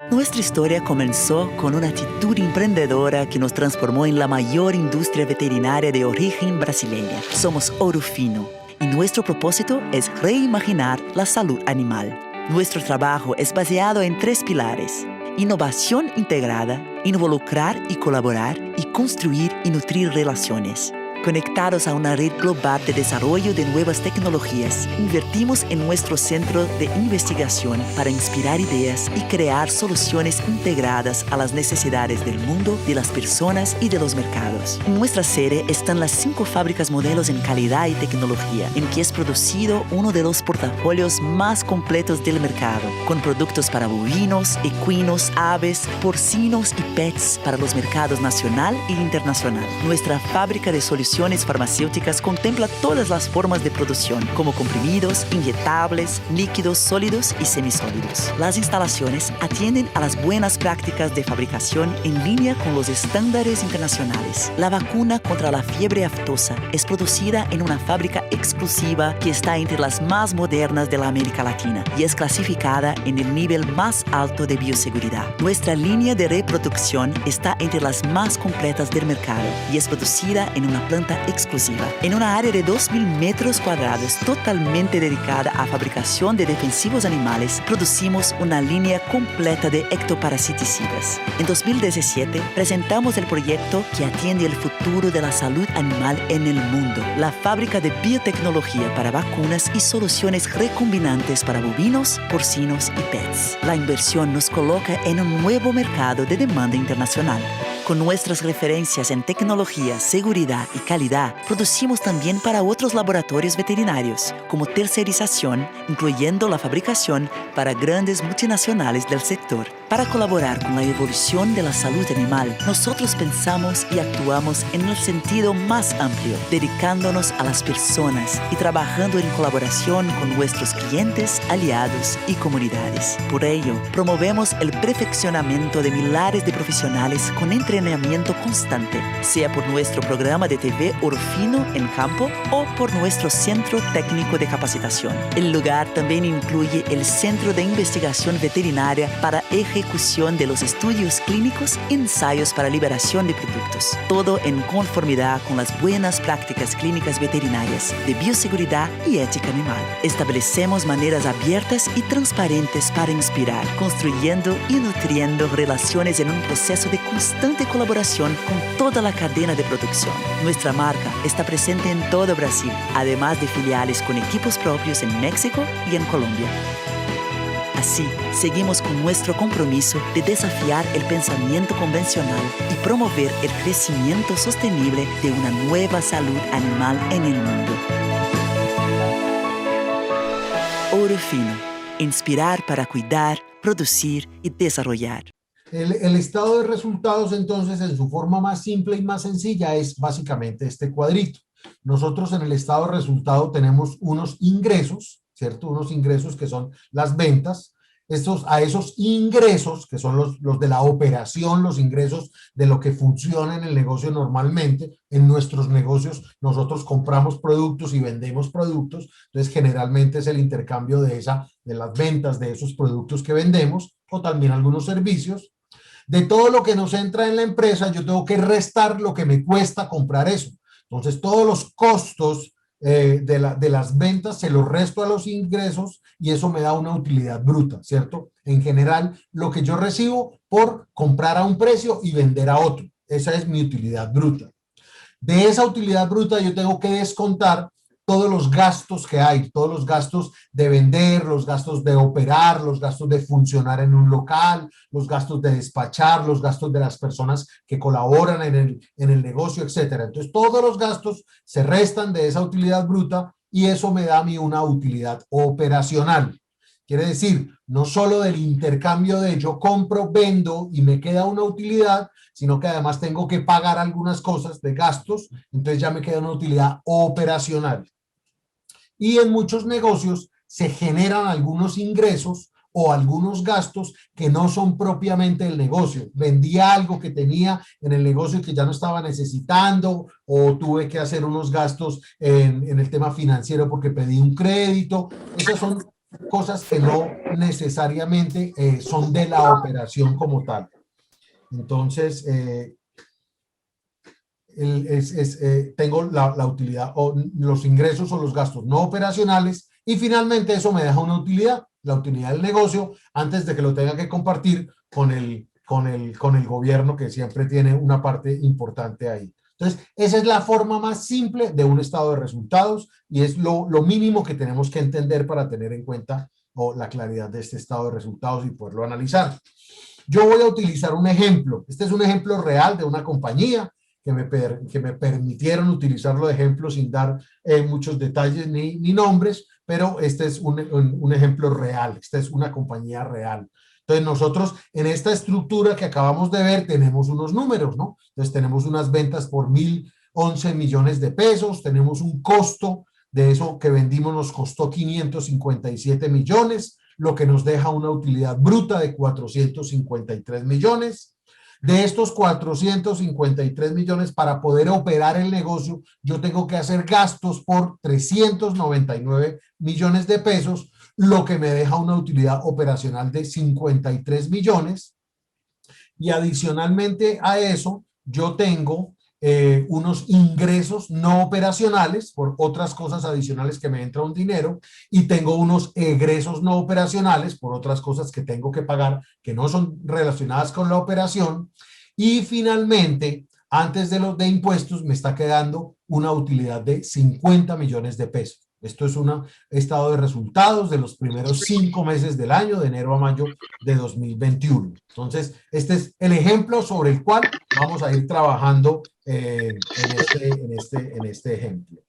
Nuestra historia comenzó con una actitud emprendedora que nos transformó en la mayor industria veterinaria de origen brasileña. Somos Ouro Fino y nuestro propósito es reimaginar la salud animal. Nuestro trabajo es baseado en 3 pilares: innovación integrada, involucrar y colaborar, y construir y nutrir relaciones. Conectados a una red global de desarrollo de nuevas tecnologías, invertimos en nuestro centro de investigación para inspirar ideas y crear soluciones integradas a las necesidades del mundo, de las personas y de los mercados. En nuestra sede están las 5 fábricas modelos en calidad y tecnología, en que es producido uno de los portafolios más completos del mercado, con productos para bovinos, equinos, aves, porcinos y pets para los mercados nacional e internacional. Nuestra fábrica de soluciones farmacéuticas contempla todas las formas de producción, como comprimidos, inyectables, líquidos, sólidos y semisólidos. Las instalaciones atienden a las buenas prácticas de fabricación en línea con los estándares internacionales. La vacuna contra la fiebre aftosa es producida en una fábrica exclusiva que está entre las más modernas de la América Latina y es clasificada en el nivel más alto de bioseguridad. Nuestra línea de reproducción está entre las más completas del mercado y es producida en una planta exclusiva, en una área de 2.000 metros cuadrados totalmente dedicada a fabricación de defensivos animales. Producimos una línea completa de ectoparasiticidas. En 2017 presentamos el proyecto que atiende el futuro de la salud animal en el mundo, la fábrica de biotecnología para vacunas y soluciones recombinantes para bovinos, porcinos y pets. La inversión nos coloca en un nuevo mercado de demanda internacional. Con nuestras referencias en tecnología, seguridad y calidad, producimos también para otros laboratorios veterinarios, como tercerización, incluyendo la fabricación para grandes multinacionales del sector. Para colaborar con la evolución de la salud animal, nosotros pensamos y actuamos en el sentido más amplio, dedicándonos a las personas y trabajando en colaboración con nuestros clientes, aliados y comunidades. Por ello, promovemos el perfeccionamiento de millares de profesionales con entrenamiento constante, sea por nuestro programa de TV Ouro Fino en campo o por nuestro Centro Técnico de Capacitación. El lugar también incluye el Centro de Investigación Veterinaria para ejecución de los estudios clínicos y ensayos para liberación de productos. Todo en conformidad con las buenas prácticas clínicas veterinarias, de bioseguridad y ética animal. Establecemos maneras abiertas y transparentes para inspirar, construyendo y nutriendo relaciones en un proceso de constante colaboración con toda la cadena de producción. Nuestra marca está presente en todo Brasil, además de filiales con equipos propios en México y en Colombia. Así, seguimos con nuestro compromiso de desafiar el pensamiento convencional y promover el crecimiento sostenible de una nueva salud animal en el mundo. Ouro Fino. Inspirar para cuidar, producir y desarrollar. El estado de resultados, entonces, en su forma más simple y más sencilla, es básicamente este cuadrito. Nosotros en el estado de resultado tenemos unos ingresos, ¿cierto? Unos ingresos que son las ventas. A esos ingresos, que son los de la operación, los ingresos de lo que funciona en el negocio normalmente. En nuestros negocios nosotros compramos productos y vendemos productos, entonces generalmente es el intercambio de las ventas de esos productos que vendemos, o también algunos servicios. De todo lo que nos entra en la empresa, yo tengo que restar lo que me cuesta comprar eso. Entonces, todos los costos de las ventas se los resto a los ingresos y eso me da una utilidad bruta, ¿cierto? En general, lo que yo recibo por comprar a un precio y vender a otro. Esa es mi utilidad bruta. De esa utilidad bruta yo tengo que descontar todos los gastos que hay, todos los gastos de vender, los gastos de operar, los gastos de funcionar en un local, los gastos de despachar, los gastos de las personas que colaboran en el negocio, etcétera. Entonces, todos los gastos se restan de esa utilidad bruta y eso me da a mí una utilidad operacional. Quiere decir, no solo del intercambio de yo compro, vendo y me queda una utilidad, sino que además tengo que pagar algunas cosas de gastos, entonces ya me queda una utilidad operacional. Y en muchos negocios se generan algunos ingresos o algunos gastos que no son propiamente del negocio. Vendí algo que tenía en el negocio que ya no estaba necesitando, o tuve que hacer unos gastos en el tema financiero porque pedí un crédito. Esos son cosas que no necesariamente son de la operación como tal. Entonces, tengo la utilidad o los ingresos o los gastos no operacionales y finalmente eso me deja una utilidad, la utilidad del negocio, antes de que lo tenga que compartir con el gobierno, que siempre tiene una parte importante ahí. Entonces, esa es la forma más simple de un estado de resultados y es lo mínimo que tenemos que entender para tener en cuenta la claridad de este estado de resultados y poderlo analizar. Yo voy a utilizar un ejemplo. Este es un ejemplo real de una compañía que me permitieron utilizarlo de ejemplo sin dar muchos detalles ni nombres, pero este es un ejemplo real. Esta es una compañía real. Entonces nosotros en esta estructura que acabamos de ver tenemos unos números, ¿no? Entonces tenemos unas ventas por 1.011 millones de pesos, tenemos un costo de eso que vendimos nos costó 557 millones, lo que nos deja una utilidad bruta de 453 millones. De estos 453 millones, para poder operar el negocio, yo tengo que hacer gastos por 399 millones de pesos, lo que me deja una utilidad operacional de 53 millones. Y adicionalmente a eso, yo tengo unos ingresos no operacionales por otras cosas adicionales que me entra un dinero y tengo unos egresos no operacionales por otras cosas que tengo que pagar que no son relacionadas con la operación y finalmente antes de los de impuestos me está quedando una utilidad de 50 millones de pesos. Esto es un estado de resultados de los primeros 5 meses del año, de enero a mayo de 2021. Entonces, este es el ejemplo sobre el cual vamos a ir trabajando en este ejemplo.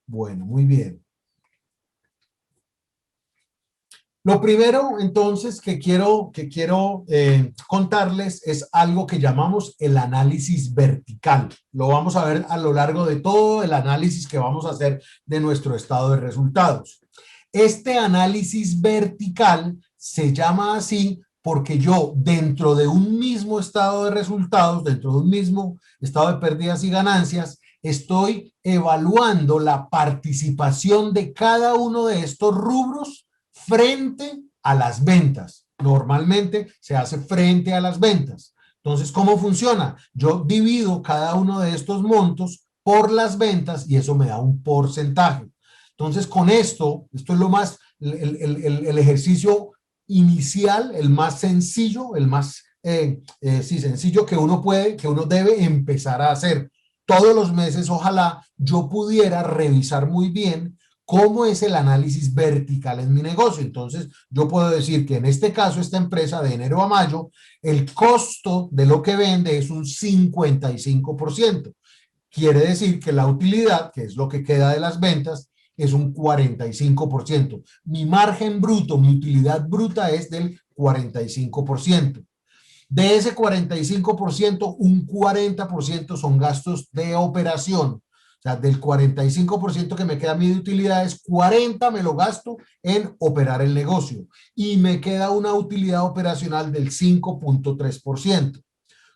Bueno, muy bien. Lo primero, entonces, que quiero contarles es algo que llamamos el análisis vertical. Lo vamos a ver a lo largo de todo el análisis que vamos a hacer de nuestro estado de resultados. Este análisis vertical se llama así porque yo, dentro de un mismo estado de resultados, dentro de un mismo estado de pérdidas y ganancias, estoy evaluando la participación de cada uno de estos rubros frente a las ventas. Normalmente se hace frente a las ventas. Entonces, ¿cómo funciona? Yo divido cada uno de estos montos por las ventas y eso me da un porcentaje. Entonces, con esto es lo más, el ejercicio inicial, el más sencillo, el más sencillo que uno puede, que uno debe empezar a hacer. Todos los meses, ojalá yo pudiera revisar muy bien cómo es el análisis vertical en mi negocio. Entonces, yo puedo decir que en este caso, esta empresa de enero a mayo, el costo de lo que vende es un 55%. Quiere decir que la utilidad, que es lo que queda de las ventas, es un 45%. Mi margen bruto, mi utilidad bruta es del 45%. De ese 45%, un 40% son gastos de operación. O sea, del 45% que me queda a mí de utilidades, 40 me lo gasto en operar el negocio. Y me queda una utilidad operacional del 5.3%,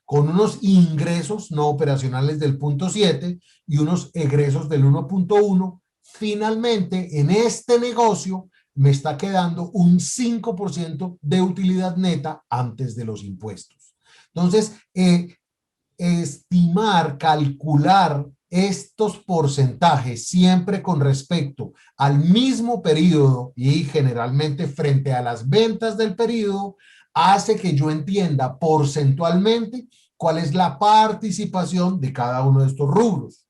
con unos ingresos no operacionales del 0.7 y unos egresos del 1.1. Finalmente, en este negocio me está quedando un 5% de utilidad neta antes de los impuestos. Entonces, estimar, calcular estos porcentajes siempre con respecto al mismo periodo y generalmente frente a las ventas del periodo hace que yo entienda porcentualmente cuál es la participación de cada uno de estos rubros.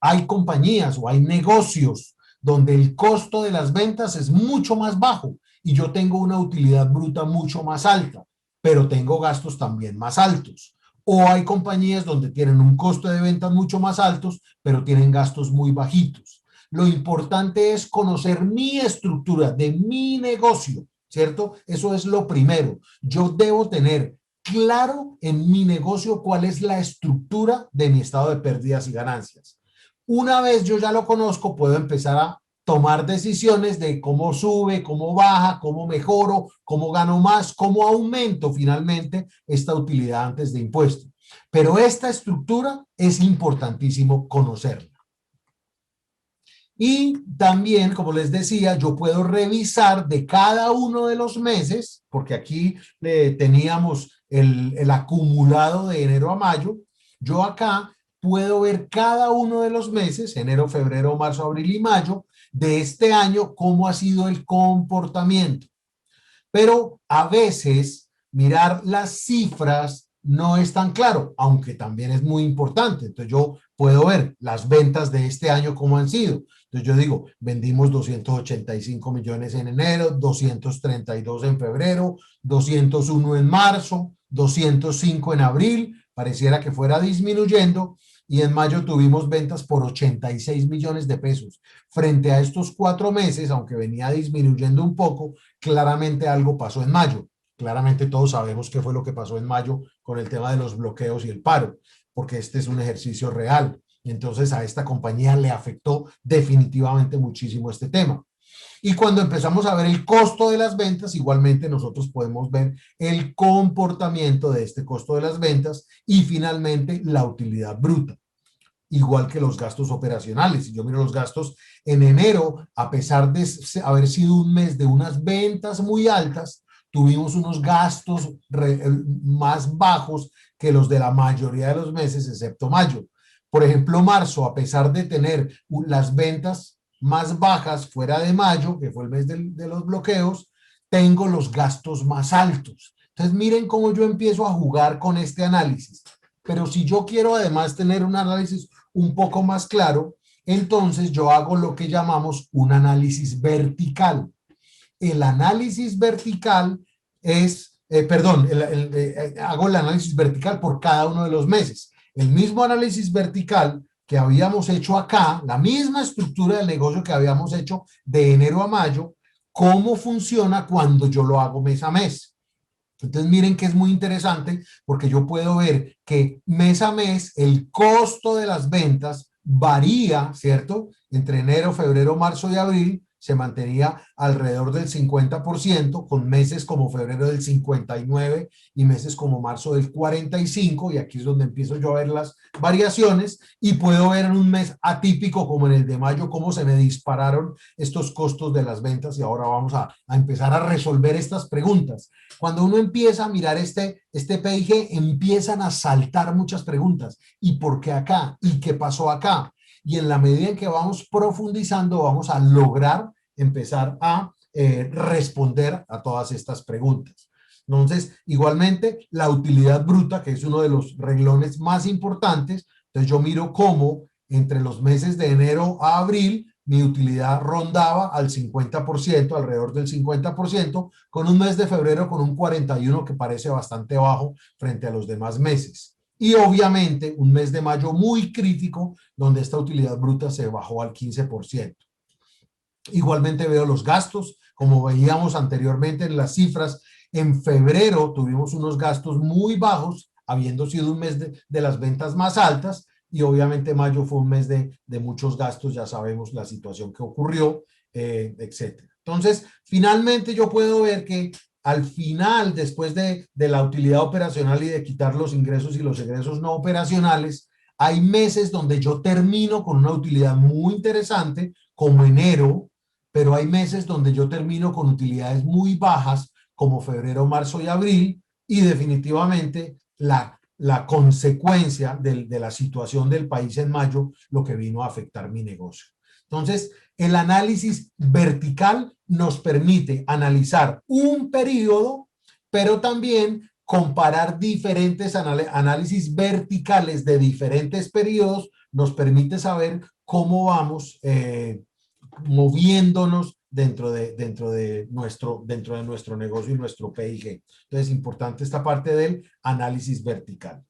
Hay compañías o hay negocios donde el costo de las ventas es mucho más bajo y yo tengo una utilidad bruta mucho más alta, pero tengo gastos también más altos. O hay compañías donde tienen un costo de ventas mucho más altos, pero tienen gastos muy bajitos. Lo importante es conocer mi estructura de mi negocio, ¿cierto? Eso es lo primero. Yo debo tener claro en mi negocio cuál es la estructura de mi estado de pérdidas y ganancias. Una vez yo ya lo conozco, puedo empezar a tomar decisiones de cómo sube, cómo baja, cómo mejoro, cómo gano más, cómo aumento finalmente esta utilidad antes de impuestos. Pero esta estructura es importantísimo conocerla. Y también, como les decía, yo puedo revisar de cada uno de los meses, porque aquí teníamos el acumulado de enero a mayo. Yo acá puedo ver cada uno de los meses, enero, febrero, marzo, abril y mayo, de este año, cómo ha sido el comportamiento. Pero a veces mirar las cifras no es tan claro, aunque también es muy importante. Entonces yo puedo ver las ventas de este año cómo han sido. Entonces yo digo, vendimos 285 millones en enero, 232 en febrero, 201 en marzo, 205 en abril, pareciera que fuera disminuyendo, y en mayo tuvimos ventas por 86 millones de pesos. Frente a estos 4 meses, aunque venía disminuyendo un poco, claramente algo pasó en mayo. Claramente todos sabemos qué fue lo que pasó en mayo con el tema de los bloqueos y el paro, porque este es un ejercicio real. Entonces a esta compañía le afectó definitivamente muchísimo este tema. Y cuando empezamos a ver el costo de las ventas, igualmente nosotros podemos ver el comportamiento de este costo de las ventas y finalmente la utilidad bruta, igual que los gastos operacionales. Si yo miro los gastos en enero, a pesar de haber sido un mes de unas ventas muy altas, tuvimos unos gastos más bajos que los de la mayoría de los meses, excepto mayo. Por ejemplo, marzo, a pesar de tener las ventas más bajas fuera de mayo, que fue el mes de los bloqueos, tengo los gastos más altos. Entonces, miren cómo yo empiezo a jugar con este análisis. Pero si yo quiero además tener un análisis un poco más claro, entonces yo hago lo que llamamos un análisis vertical. El análisis vertical es, hago el análisis vertical por cada uno de los meses. El mismo análisis vertical que habíamos hecho acá, la misma estructura del negocio que habíamos hecho de enero a mayo, cómo funciona cuando yo lo hago mes a mes. Entonces miren que es muy interesante porque yo puedo ver que mes a mes el costo de las ventas varía, ¿cierto? Entre enero, febrero, marzo y abril se mantenía alrededor del 50%, con meses como febrero del 59 y meses como marzo del 45, y aquí es donde empiezo yo a ver las variaciones, y puedo ver en un mes atípico como en el de mayo cómo se me dispararon estos costos de las ventas, y ahora vamos a empezar a resolver estas preguntas. Cuando uno empieza a mirar este PIG, empiezan a saltar muchas preguntas. ¿Y por qué acá? ¿Y qué pasó acá? Y en la medida en que vamos profundizando, vamos a lograr empezar a responder a todas estas preguntas. Entonces, igualmente, la utilidad bruta, que es uno de los renglones más importantes. Entonces, yo miro cómo entre los meses de enero a abril, mi utilidad rondaba al 50%, alrededor del 50%, con un mes de febrero con un 41%, que parece bastante bajo frente a los demás meses. Y obviamente un mes de mayo muy crítico, donde esta utilidad bruta se bajó al 15%. Igualmente veo los gastos, como veíamos anteriormente en las cifras. En febrero tuvimos unos gastos muy bajos, habiendo sido un mes de las ventas más altas, y obviamente mayo fue un mes de muchos gastos, ya sabemos la situación que ocurrió, etcétera. Entonces, finalmente yo puedo ver que al final, después de la utilidad operacional y de quitar los ingresos y los egresos no operacionales, hay meses donde yo termino con una utilidad muy interesante, como enero, pero hay meses donde yo termino con utilidades muy bajas, como febrero, marzo y abril, y definitivamente la consecuencia de la situación del país en mayo, lo que vino a afectar mi negocio. Entonces, el análisis vertical nos permite analizar un periodo, pero también comparar diferentes análisis verticales de diferentes periodos, nos permite saber cómo vamos moviéndonos dentro de nuestro negocio y nuestro PIG. Entonces, es importante esta parte del análisis vertical.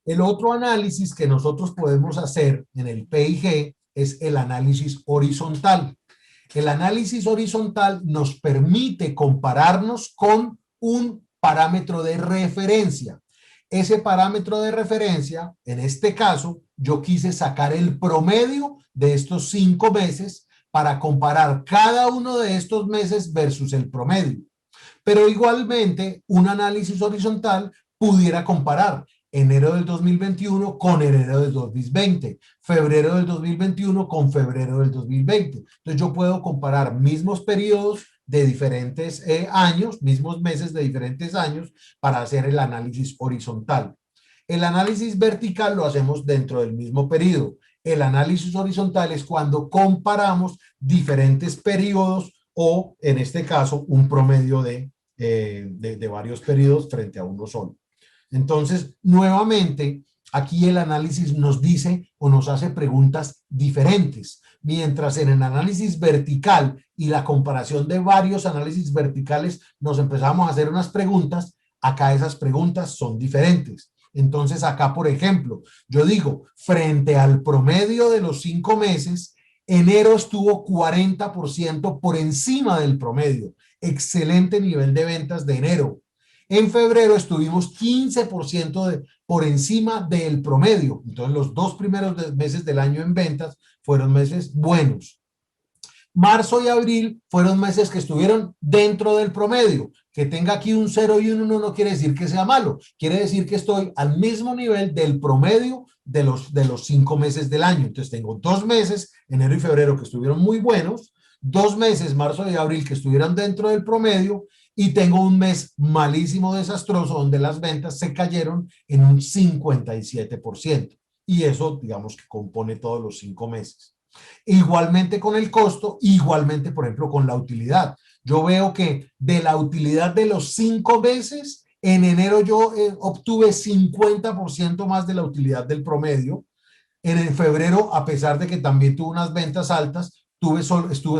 El otro análisis que nosotros podemos hacer en el PIG es el análisis horizontal. El análisis horizontal nos permite compararnos con un parámetro de referencia. Ese parámetro de referencia, en este caso, yo quise sacar el promedio de estos 5 meses para comparar cada uno de estos meses versus el promedio. Pero igualmente, un análisis horizontal pudiera comparar enero del 2021 con enero del 2020, febrero del 2021 con febrero del 2020. Entonces yo puedo comparar mismos periodos de diferentes años, mismos meses de diferentes años para hacer el análisis horizontal. El análisis vertical lo hacemos dentro del mismo periodo. El análisis horizontal es cuando comparamos diferentes periodos o, en este caso, un promedio de varios periodos frente a uno solo. Entonces, nuevamente, aquí el análisis nos dice o nos hace preguntas diferentes. Mientras en el análisis vertical y la comparación de varios análisis verticales nos empezamos a hacer unas preguntas, acá esas preguntas son diferentes. Entonces acá, por ejemplo, yo digo, frente al promedio de los 5 meses, enero estuvo 40% por encima del promedio. Excelente nivel de ventas de enero. En febrero estuvimos 15% por encima del promedio. Entonces los 2 primeros meses del año en ventas fueron meses buenos. Marzo y abril fueron meses que estuvieron dentro del promedio. Que tenga aquí un 0 y un 1 no quiere decir que sea malo. Quiere decir que estoy al mismo nivel del promedio de los 5 meses del año. Entonces tengo 2 meses, enero y febrero, que estuvieron muy buenos, 2 meses, marzo y abril, que estuvieron dentro del promedio, y tengo un mes malísimo, desastroso, donde las ventas se cayeron en un 57%. Y eso, digamos, que compone todos los 5 meses. Igualmente con el costo, igualmente, por ejemplo, con la utilidad. Yo veo que de la utilidad de los 5 meses, en enero yo obtuve 50% más de la utilidad del promedio. En el febrero, a pesar de que también tuve unas ventas altas, estuve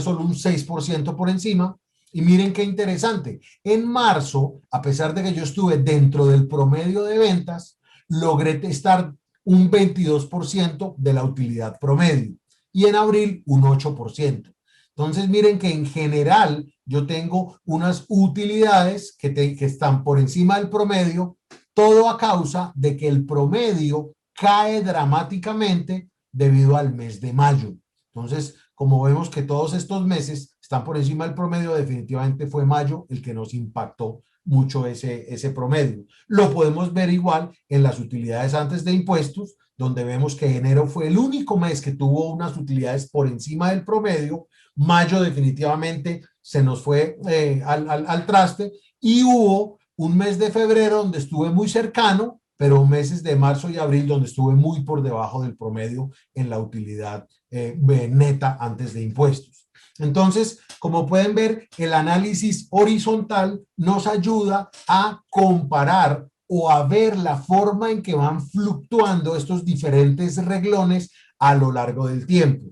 solo un 6% por encima. Y miren qué interesante. En marzo, a pesar de que yo estuve dentro del promedio de ventas, logré estar un 22% de la utilidad promedio. Y en abril, un 8%. Entonces, miren que en general yo tengo unas utilidades que están por encima del promedio, todo a causa de que el promedio cae dramáticamente debido al mes de mayo. Entonces, como vemos que todos estos meses están por encima del promedio, definitivamente fue mayo el que nos impactó mucho ese promedio. Lo podemos ver igual en las utilidades antes de impuestos, donde vemos que enero fue el único mes que tuvo unas utilidades por encima del promedio. Mayo definitivamente se nos fue al traste, y hubo un mes de febrero donde estuve muy cercano, pero meses de marzo y abril donde estuve muy por debajo del promedio en la utilidad neta antes de impuestos. Entonces, como pueden ver, el análisis horizontal nos ayuda a comparar o a ver la forma en que van fluctuando estos diferentes renglones a lo largo del tiempo.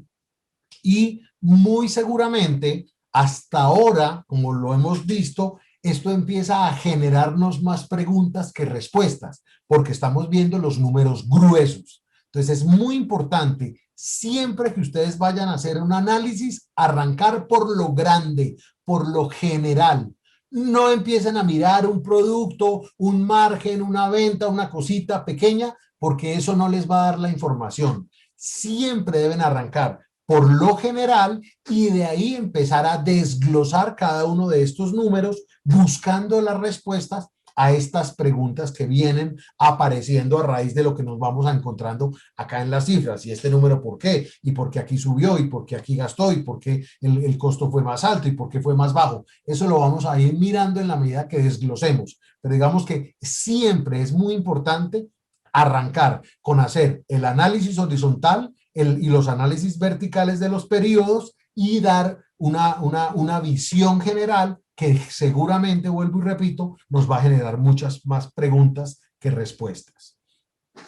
Y muy seguramente, hasta ahora, como lo hemos visto, esto empieza a generarnos más preguntas que respuestas, porque estamos viendo los números gruesos. Entonces es muy importante, siempre que ustedes vayan a hacer un análisis, arrancar por lo grande, por lo general. No empiecen a mirar un producto, un margen, una venta, una cosita pequeña, porque eso no les va a dar la información. Siempre deben arrancar por lo general y de ahí empezar a desglosar cada uno de estos números, buscando las respuestas a estas preguntas que vienen apareciendo a raíz de lo que nos vamos encontrando acá en las cifras. Y este número, ¿por qué? Y por qué aquí subió, y por qué aquí gastó, y por qué el costo fue más alto, y por qué fue más bajo. Eso lo vamos a ir mirando en la medida que desglosemos. Pero digamos que siempre es muy importante arrancar con hacer el análisis horizontal y los análisis verticales de los periodos, y dar una visión general que seguramente, vuelvo y repito, nos va a generar muchas más preguntas que respuestas.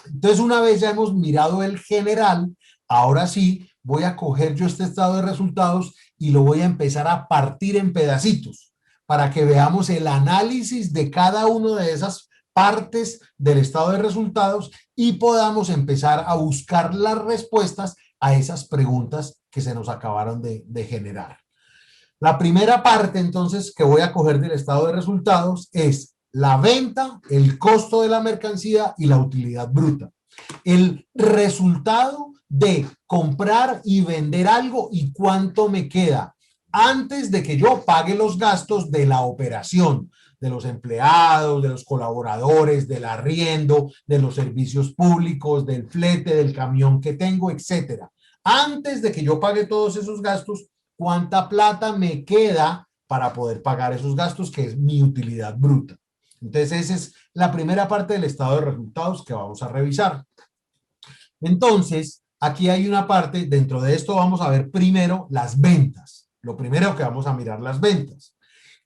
Entonces, una vez ya hemos mirado el general, ahora sí voy a coger yo este estado de resultados y lo voy a empezar a partir en pedacitos para que veamos el análisis de cada una de esas partes del estado de resultados y podamos empezar a buscar las respuestas a esas preguntas que se nos acabaron de generar. La primera parte, entonces, que voy a coger del estado de resultados es la venta, el costo de la mercancía y la utilidad bruta. El resultado de comprar y vender algo y cuánto me queda antes de que yo pague los gastos de la operación. de los empleados, de los colaboradores, del arriendo, de los servicios públicos, del flete, del camión que tengo, etcétera. Antes de que yo pague todos esos gastos, ¿cuánta plata me queda para poder pagar esos gastos, que es mi utilidad bruta? Entonces, esa es la primera parte del estado de resultados que vamos a revisar. Entonces, aquí hay una parte, dentro de esto vamos a ver primero las ventas. Lo primero que vamos a mirar, las ventas.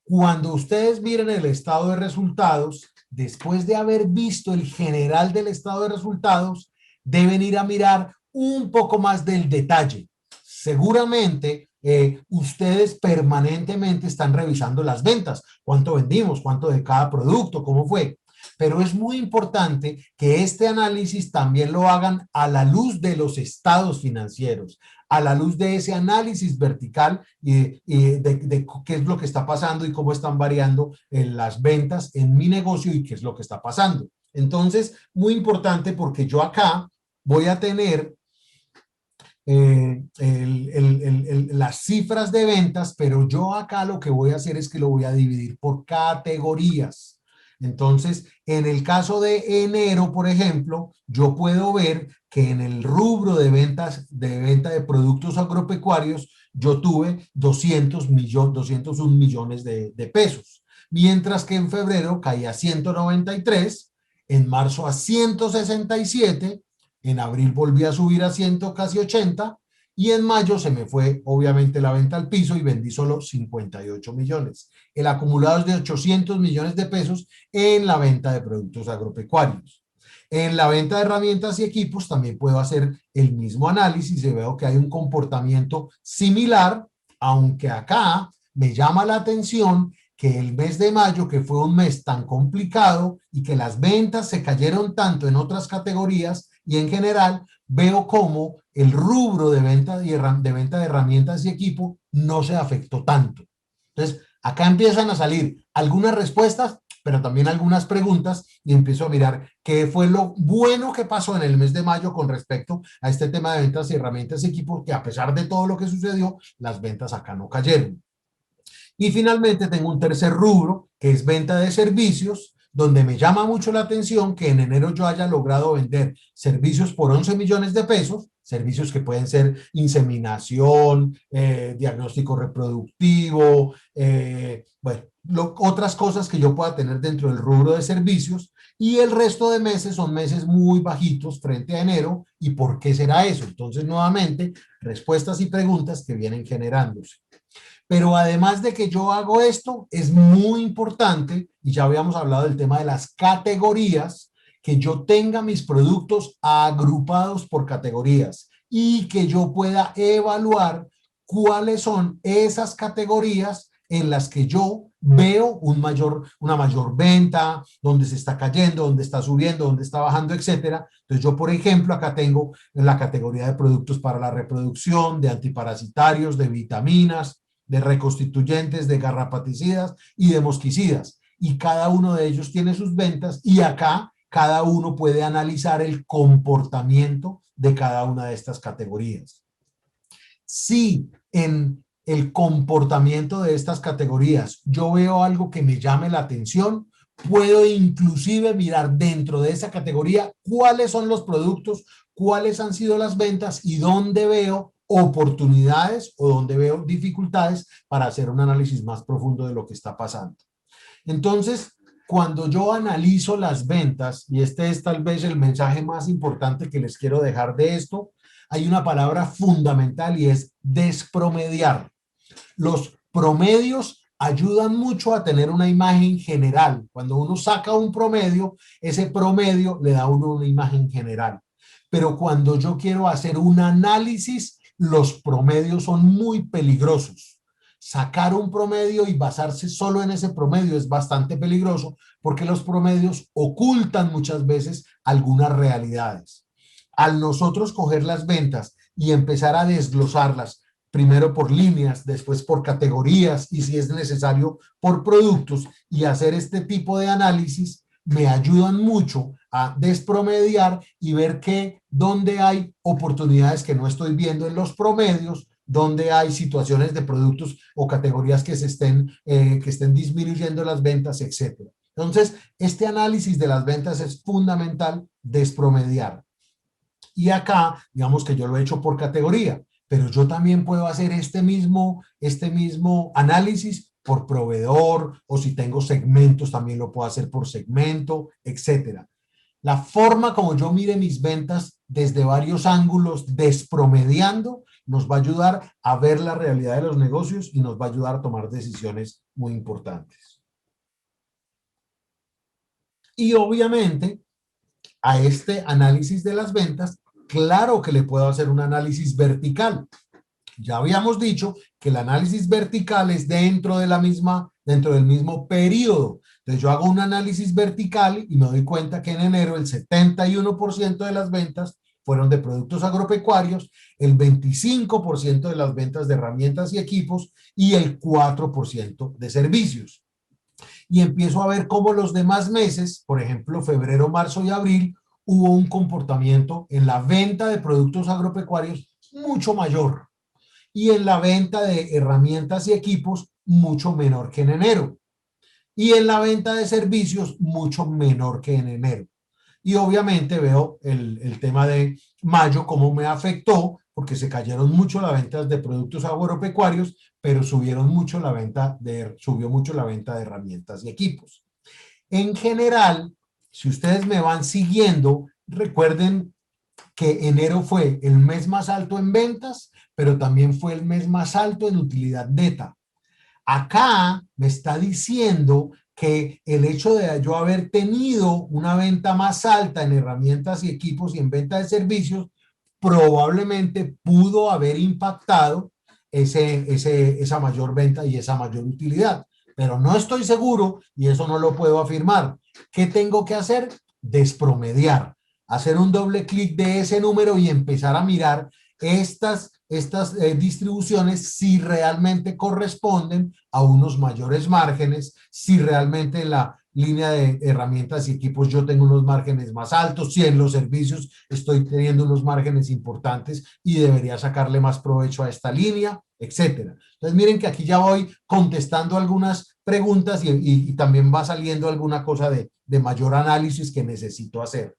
Cuando ustedes miren el estado de resultados, después de haber visto el general del estado de resultados, deben ir a mirar un poco más del detalle. Seguramente ustedes permanentemente están revisando las ventas, cuánto vendimos, cuánto de cada producto, cómo fue. Pero es muy importante que este análisis también lo hagan a la luz de los estados financieros, a la luz de ese análisis vertical de qué es lo que está pasando y cómo están variando en las ventas en mi negocio y qué es lo que está pasando. Entonces, muy importante, porque yo acá voy a tener las cifras de ventas, pero yo acá lo que voy a hacer es que lo voy a dividir por categorías. Entonces, en el caso de enero, por ejemplo, yo puedo ver que en el rubro de ventas, de venta de productos agropecuarios, yo tuve 201 millones de pesos, mientras que en febrero caía a 193, en marzo a 167, en abril volví a subir a 100, casi 80, y en mayo se me fue obviamente la venta al piso y vendí solo 58 millones. El acumulado es de 800 millones de pesos en la venta de productos agropecuarios. En la venta de herramientas y equipos también puedo hacer el mismo análisis y veo que hay un comportamiento similar, aunque acá me llama la atención que el mes de mayo, que fue un mes tan complicado y que las ventas se cayeron tanto en otras categorías y en general, veo cómo el rubro de venta de herramientas y equipo no se afectó tanto. Entonces, acá empiezan a salir algunas respuestas, pero también algunas preguntas, y empiezo a mirar qué fue lo bueno que pasó en el mes de mayo con respecto a este tema de ventas y herramientas y equipos, que a pesar de todo lo que sucedió, las ventas acá no cayeron. Y finalmente tengo un tercer rubro, que es venta de servicios, donde me llama mucho la atención que en enero yo haya logrado vender servicios por 11 millones de pesos, servicios que pueden ser inseminación, diagnóstico reproductivo, bueno, otras cosas que yo pueda tener dentro del rubro de servicios, y el resto de meses son meses muy bajitos frente a enero. ¿Y por qué será eso? Entonces, nuevamente, respuestas y preguntas que vienen generándose. Pero además de que yo hago esto, es muy importante, y ya habíamos hablado del tema de las categorías, que yo tenga mis productos agrupados por categorías y que yo pueda evaluar cuáles son esas categorías en las que yo veo una mayor venta, dónde se está cayendo, dónde está subiendo, dónde está bajando, etcétera. Entonces yo, por ejemplo, acá tengo en la categoría de productos para la reproducción, de antiparasitarios, de vitaminas, de reconstituyentes, de garrapaticidas y de mosquicidas. Y cada uno de ellos tiene sus ventas, y acá cada uno puede analizar el comportamiento de cada una de estas categorías. Si en el comportamiento de estas categorías yo veo algo que me llame la atención, puedo inclusive mirar dentro de esa categoría cuáles son los productos, cuáles han sido las ventas y dónde veo oportunidades o donde veo dificultades para hacer un análisis más profundo de lo que está pasando. Entonces, cuando yo analizo las ventas, y este es tal vez el mensaje más importante que les quiero dejar de esto, hay una palabra fundamental y es despromediar. Los promedios ayudan mucho a tener una imagen general. Cuando uno saca un promedio, ese promedio le da a uno una imagen general. Pero cuando yo quiero hacer un análisis, los promedios son muy peligrosos. Sacar un promedio y basarse solo en ese promedio es bastante peligroso, porque los promedios ocultan muchas veces algunas realidades. Al nosotros coger las ventas y empezar a desglosarlas, primero por líneas, después por categorías y, si es necesario, por productos, y hacer este tipo de análisis, me ayudan mucho a despromediar y ver que donde hay oportunidades que no estoy viendo en los promedios, donde hay situaciones de productos o categorías que que estén disminuyendo las ventas, etcétera. Entonces, este análisis de las ventas es fundamental, despromediar. Y acá, digamos que yo lo he hecho por categoría, pero yo también puedo hacer este mismo análisis por proveedor, o si tengo segmentos, también lo puedo hacer por segmento, etcétera. La forma como yo mire mis ventas desde varios ángulos, despromediando, nos va a ayudar a ver la realidad de los negocios y nos va a ayudar a tomar decisiones muy importantes. Y obviamente, a este análisis de las ventas, claro que le puedo hacer un análisis vertical. Ya habíamos dicho que el análisis vertical es dentro del mismo periodo. Entonces yo hago un análisis vertical y me doy cuenta que en enero el 71% de las ventas fueron de productos agropecuarios, el 25% de las ventas de herramientas y equipos y el 4% de servicios. Y empiezo a ver cómo los demás meses, por ejemplo, febrero, marzo y abril, hubo un comportamiento en la venta de productos agropecuarios mucho mayor y en la venta de herramientas y equipos mucho menor que en enero, y en la venta de servicios mucho menor que en enero. Y obviamente veo el tema de mayo, cómo me afectó, porque se cayeron mucho las ventas de productos agropecuarios, pero subió mucho la venta de herramientas y equipos. En general, si ustedes me van siguiendo, recuerden que enero fue el mes más alto en ventas, pero también fue el mes más alto en utilidad neta. Acá me está diciendo que el hecho de yo haber tenido una venta más alta en herramientas y equipos y en venta de servicios probablemente pudo haber impactado esa mayor venta y esa mayor utilidad. Pero no estoy seguro y eso no lo puedo afirmar. ¿Qué tengo que hacer? Despromediar. Hacer un doble clic de ese número y empezar a mirar estas distribuciones si realmente corresponden a unos mayores márgenes, si realmente en la línea de herramientas y equipos yo tengo unos márgenes más altos, si en los servicios estoy teniendo unos márgenes importantes y debería sacarle más provecho a esta línea, etcétera. Entonces miren que aquí ya voy contestando algunas preguntas y también va saliendo alguna cosa de mayor análisis que necesito hacer.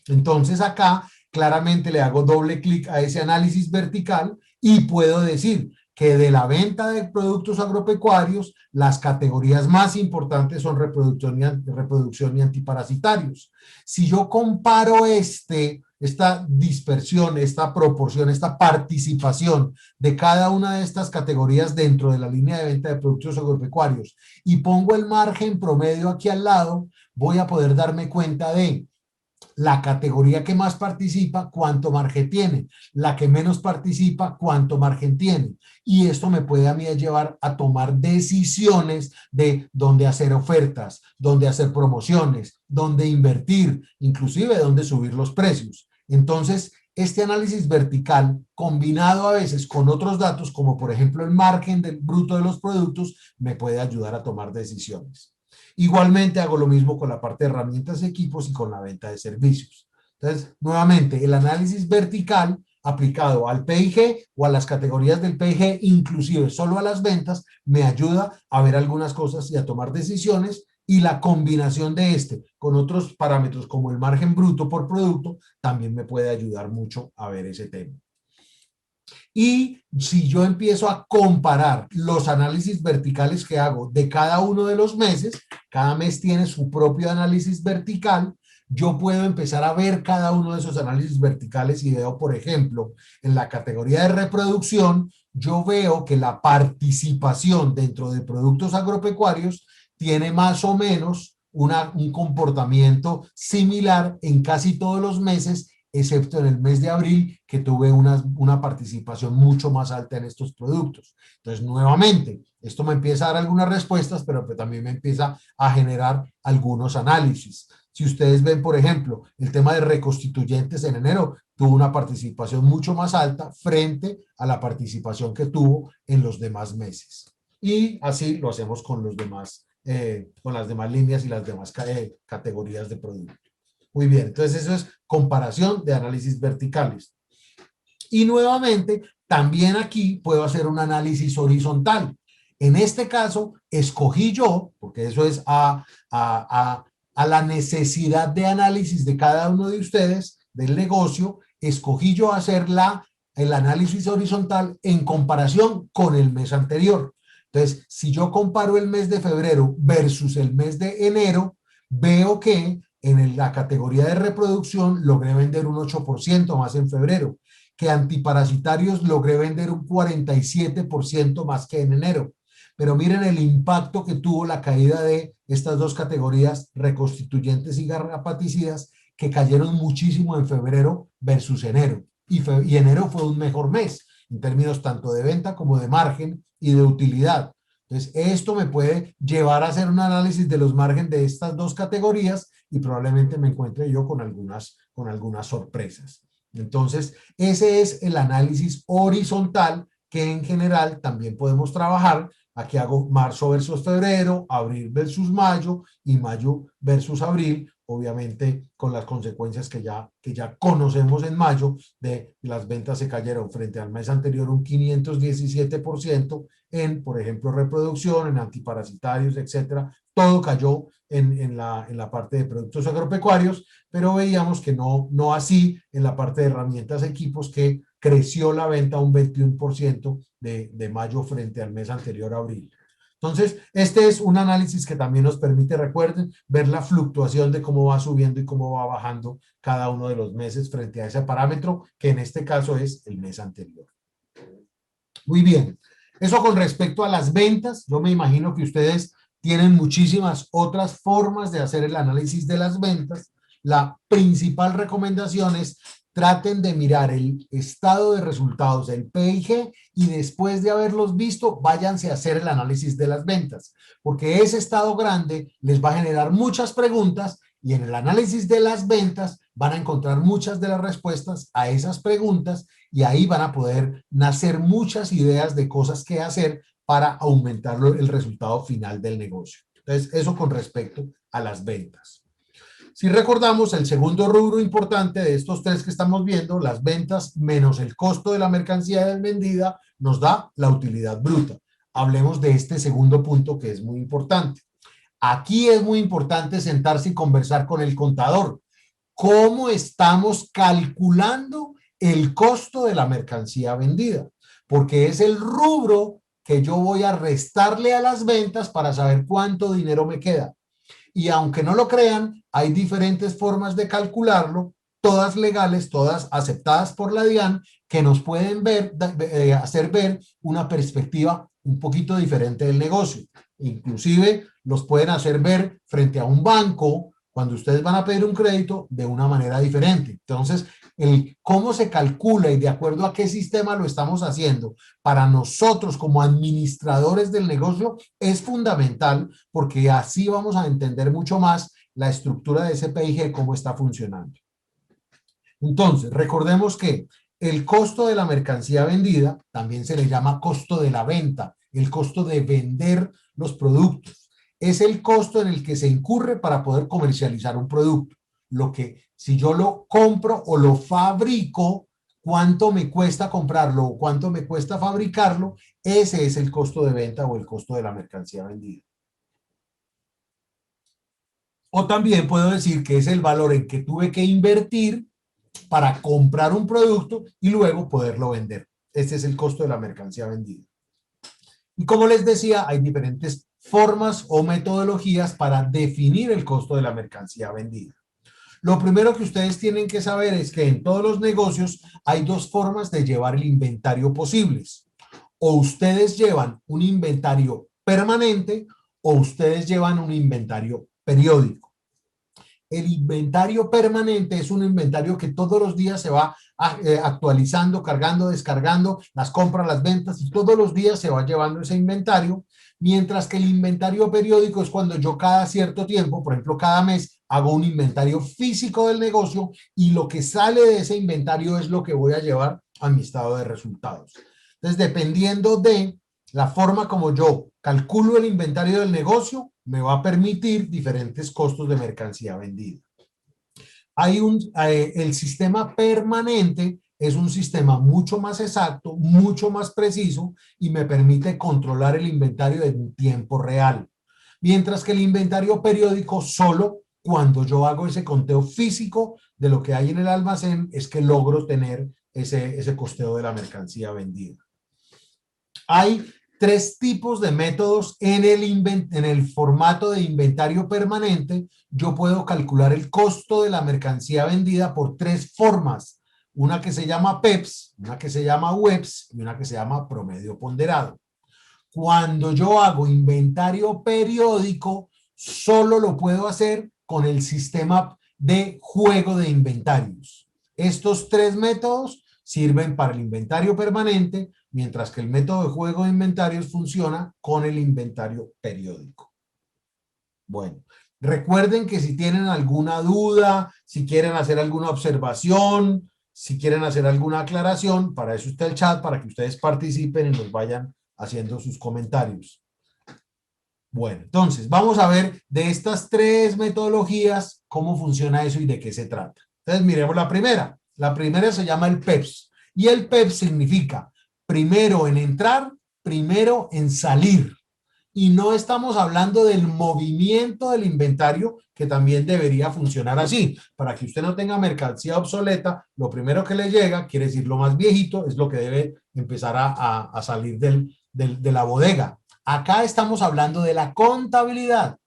Entonces acá claramente le hago doble clic a ese análisis vertical y puedo decir que de la venta de productos agropecuarios, las categorías más importantes son reproducción y antiparasitarios. Si yo comparo esta dispersión, esta proporción, esta participación de cada una de estas categorías dentro de la línea de venta de productos agropecuarios y pongo el margen promedio aquí al lado, voy a poder darme cuenta de la categoría que más participa, cuánto margen tiene, la que menos participa, cuánto margen tiene. Y esto me puede a mí llevar a tomar decisiones de dónde hacer ofertas, dónde hacer promociones, dónde invertir, inclusive dónde subir los precios. Entonces, este análisis vertical, combinado a veces con otros datos, como por ejemplo el margen del bruto de los productos, me puede ayudar a tomar decisiones. Igualmente hago lo mismo con la parte de herramientas y equipos y con la venta de servicios. Entonces, nuevamente, el análisis vertical aplicado al PIG o a las categorías del PIG, inclusive solo a las ventas, me ayuda a ver algunas cosas y a tomar decisiones, y la combinación de con otros parámetros como el margen bruto por producto también me puede ayudar mucho a ver ese tema. Y si yo empiezo a comparar los análisis verticales que hago de cada uno de los meses, cada mes tiene su propio análisis vertical, yo puedo empezar a ver cada uno de esos análisis verticales y veo, por ejemplo, en la categoría de reproducción, yo veo que la participación dentro de productos agropecuarios tiene más o menos un comportamiento similar en casi todos los meses, excepto en el mes de abril, que tuve una participación mucho más alta en estos productos. Entonces, nuevamente, esto me empieza a dar algunas respuestas, pero también me empieza a generar algunos análisis. Si ustedes ven, por ejemplo, el tema de reconstituyentes en enero, tuvo una participación mucho más alta frente a la participación que tuvo en los demás meses. Y así lo hacemos con con las demás líneas y las demás categorías de producto. Muy bien, entonces eso es comparación de análisis verticales. Y nuevamente También aquí puedo hacer un análisis horizontal. En este caso, escogí yo, porque eso es a la necesidad de análisis de cada uno de ustedes, del negocio, escogí yo hacer el análisis horizontal en comparación con el mes anterior. Entonces, si yo comparo el mes de febrero versus el mes de enero, veo que en la categoría de reproducción logré vender un 8% más en febrero, que antiparasitarios logré vender un 47% más que en enero. Pero miren el impacto que tuvo la caída de estas dos categorías, reconstituyentes y garrapaticidas, que cayeron muchísimo en febrero versus enero. Y enero fue un mejor mes, en términos tanto de venta como de margen y de utilidad. Entonces, esto me puede llevar a hacer un análisis de los márgenes de estas dos categorías y probablemente me encuentre yo con algunas sorpresas. Entonces, ese es el análisis horizontal que en general también podemos trabajar. Aquí hago marzo versus febrero, abril versus mayo y mayo versus abril, obviamente con las consecuencias que ya conocemos en mayo de las ventas se cayeron frente al mes anterior un 517% en, por ejemplo, reproducción, en antiparasitarios, etcétera. Todo cayó en la parte de productos agropecuarios, pero veíamos que no así en la parte de herramientas equipos, que creció la venta un 21% de mayo frente al mes anterior a abril. Entonces, este es un análisis que también nos permite, recuerden, ver la fluctuación de cómo va subiendo y cómo va bajando cada uno de los meses frente a ese parámetro, que en este caso es el mes anterior. Muy bien. Eso con respecto a las ventas. Yo me imagino que ustedes tienen muchísimas otras formas de hacer el análisis de las ventas. La principal recomendación es traten de mirar el estado de resultados del PIG y después de haberlos visto, váyanse a hacer el análisis de las ventas, porque ese estado grande les va a generar muchas preguntas y en el análisis de las ventas van a encontrar muchas de las respuestas a esas preguntas y ahí van a poder nacer muchas ideas de cosas que hacer para aumentar el resultado final del negocio. Entonces, eso con respecto a las ventas. Si recordamos, el segundo rubro importante de estos tres que estamos viendo, las ventas menos el costo de la mercancía vendida, nos da la utilidad bruta. Hablemos de este segundo punto que es muy importante. Aquí es muy importante sentarse y conversar con el contador. ¿Cómo estamos calculando el costo de la mercancía vendida? Porque es el rubro que yo voy a restarle a las ventas para saber cuánto dinero me queda. Y aunque no lo crean, hay diferentes formas de calcularlo, todas legales, todas aceptadas por la DIAN, que nos pueden hacer ver una perspectiva un poquito diferente del negocio. Inclusive los pueden hacer ver frente a un banco, cuando ustedes van a pedir un crédito, de una manera diferente. Entonces, cómo se calcula y de acuerdo a qué sistema lo estamos haciendo para nosotros como administradores del negocio es fundamental, porque así vamos a entender mucho más la estructura de ese PIG, cómo está funcionando. Entonces, recordemos que el costo de la mercancía vendida también se le llama costo de la venta, el costo de vender los productos. Es el costo en el que se incurre para poder comercializar un producto. Lo que, si yo lo compro o lo fabrico, cuánto me cuesta comprarlo o cuánto me cuesta fabricarlo, ese es el costo de venta o el costo de la mercancía vendida. O también puedo decir que es el valor en que tuve que invertir para comprar un producto y luego poderlo vender. Este es el costo de la mercancía vendida. Y como les decía, hay diferentes formas o metodologías para definir el costo de la mercancía vendida. Lo primero que ustedes tienen que saber es que en todos los negocios hay dos formas de llevar el inventario posibles. O ustedes llevan un inventario permanente o ustedes llevan un inventario periódico. El inventario permanente es un inventario que todos los días se va actualizando, cargando, descargando, las compras, las ventas, y todos los días se va llevando ese inventario, mientras que el inventario periódico es cuando yo cada cierto tiempo, por ejemplo cada mes, hago un inventario físico del negocio y lo que sale de ese inventario es lo que voy a llevar a mi estado de resultados. Entonces, dependiendo de la forma como yo calculo el inventario del negocio, me va a permitir diferentes costos de mercancía vendida. Hay el sistema permanente es un sistema mucho más exacto, mucho más preciso y me permite controlar el inventario en tiempo real. Mientras que el inventario periódico, solo cuando yo hago ese conteo físico de lo que hay en el almacén, es que logro tener ese costeo de la mercancía vendida. Hay tres tipos de métodos en el formato de inventario permanente. Yo puedo calcular el costo de la mercancía vendida por tres formas. Una que se llama PEPS, una que se llama WEPS y una que se llama promedio ponderado. Cuando yo hago inventario periódico, solo lo puedo hacer con el sistema de juego de inventarios. Estos tres métodos sirven para el inventario permanente, mientras que el método de juego de inventarios funciona con el inventario periódico. Bueno, recuerden que si tienen alguna duda, si quieren hacer alguna observación, si quieren hacer alguna aclaración, para eso está el chat, para que ustedes participen y nos vayan haciendo sus comentarios. Bueno, entonces vamos a ver de estas tres metodologías cómo funciona eso y de qué se trata. Entonces miremos la primera. La primera se llama el PEPS y el PEPS significa primero en entrar, primero en salir. Y no estamos hablando del movimiento del inventario, que también debería funcionar así. Para que usted no tenga mercancía obsoleta, lo primero que le llega, quiere decir lo más viejito, es lo que debe empezar a salir de la bodega. Acá estamos hablando de la contabilidad.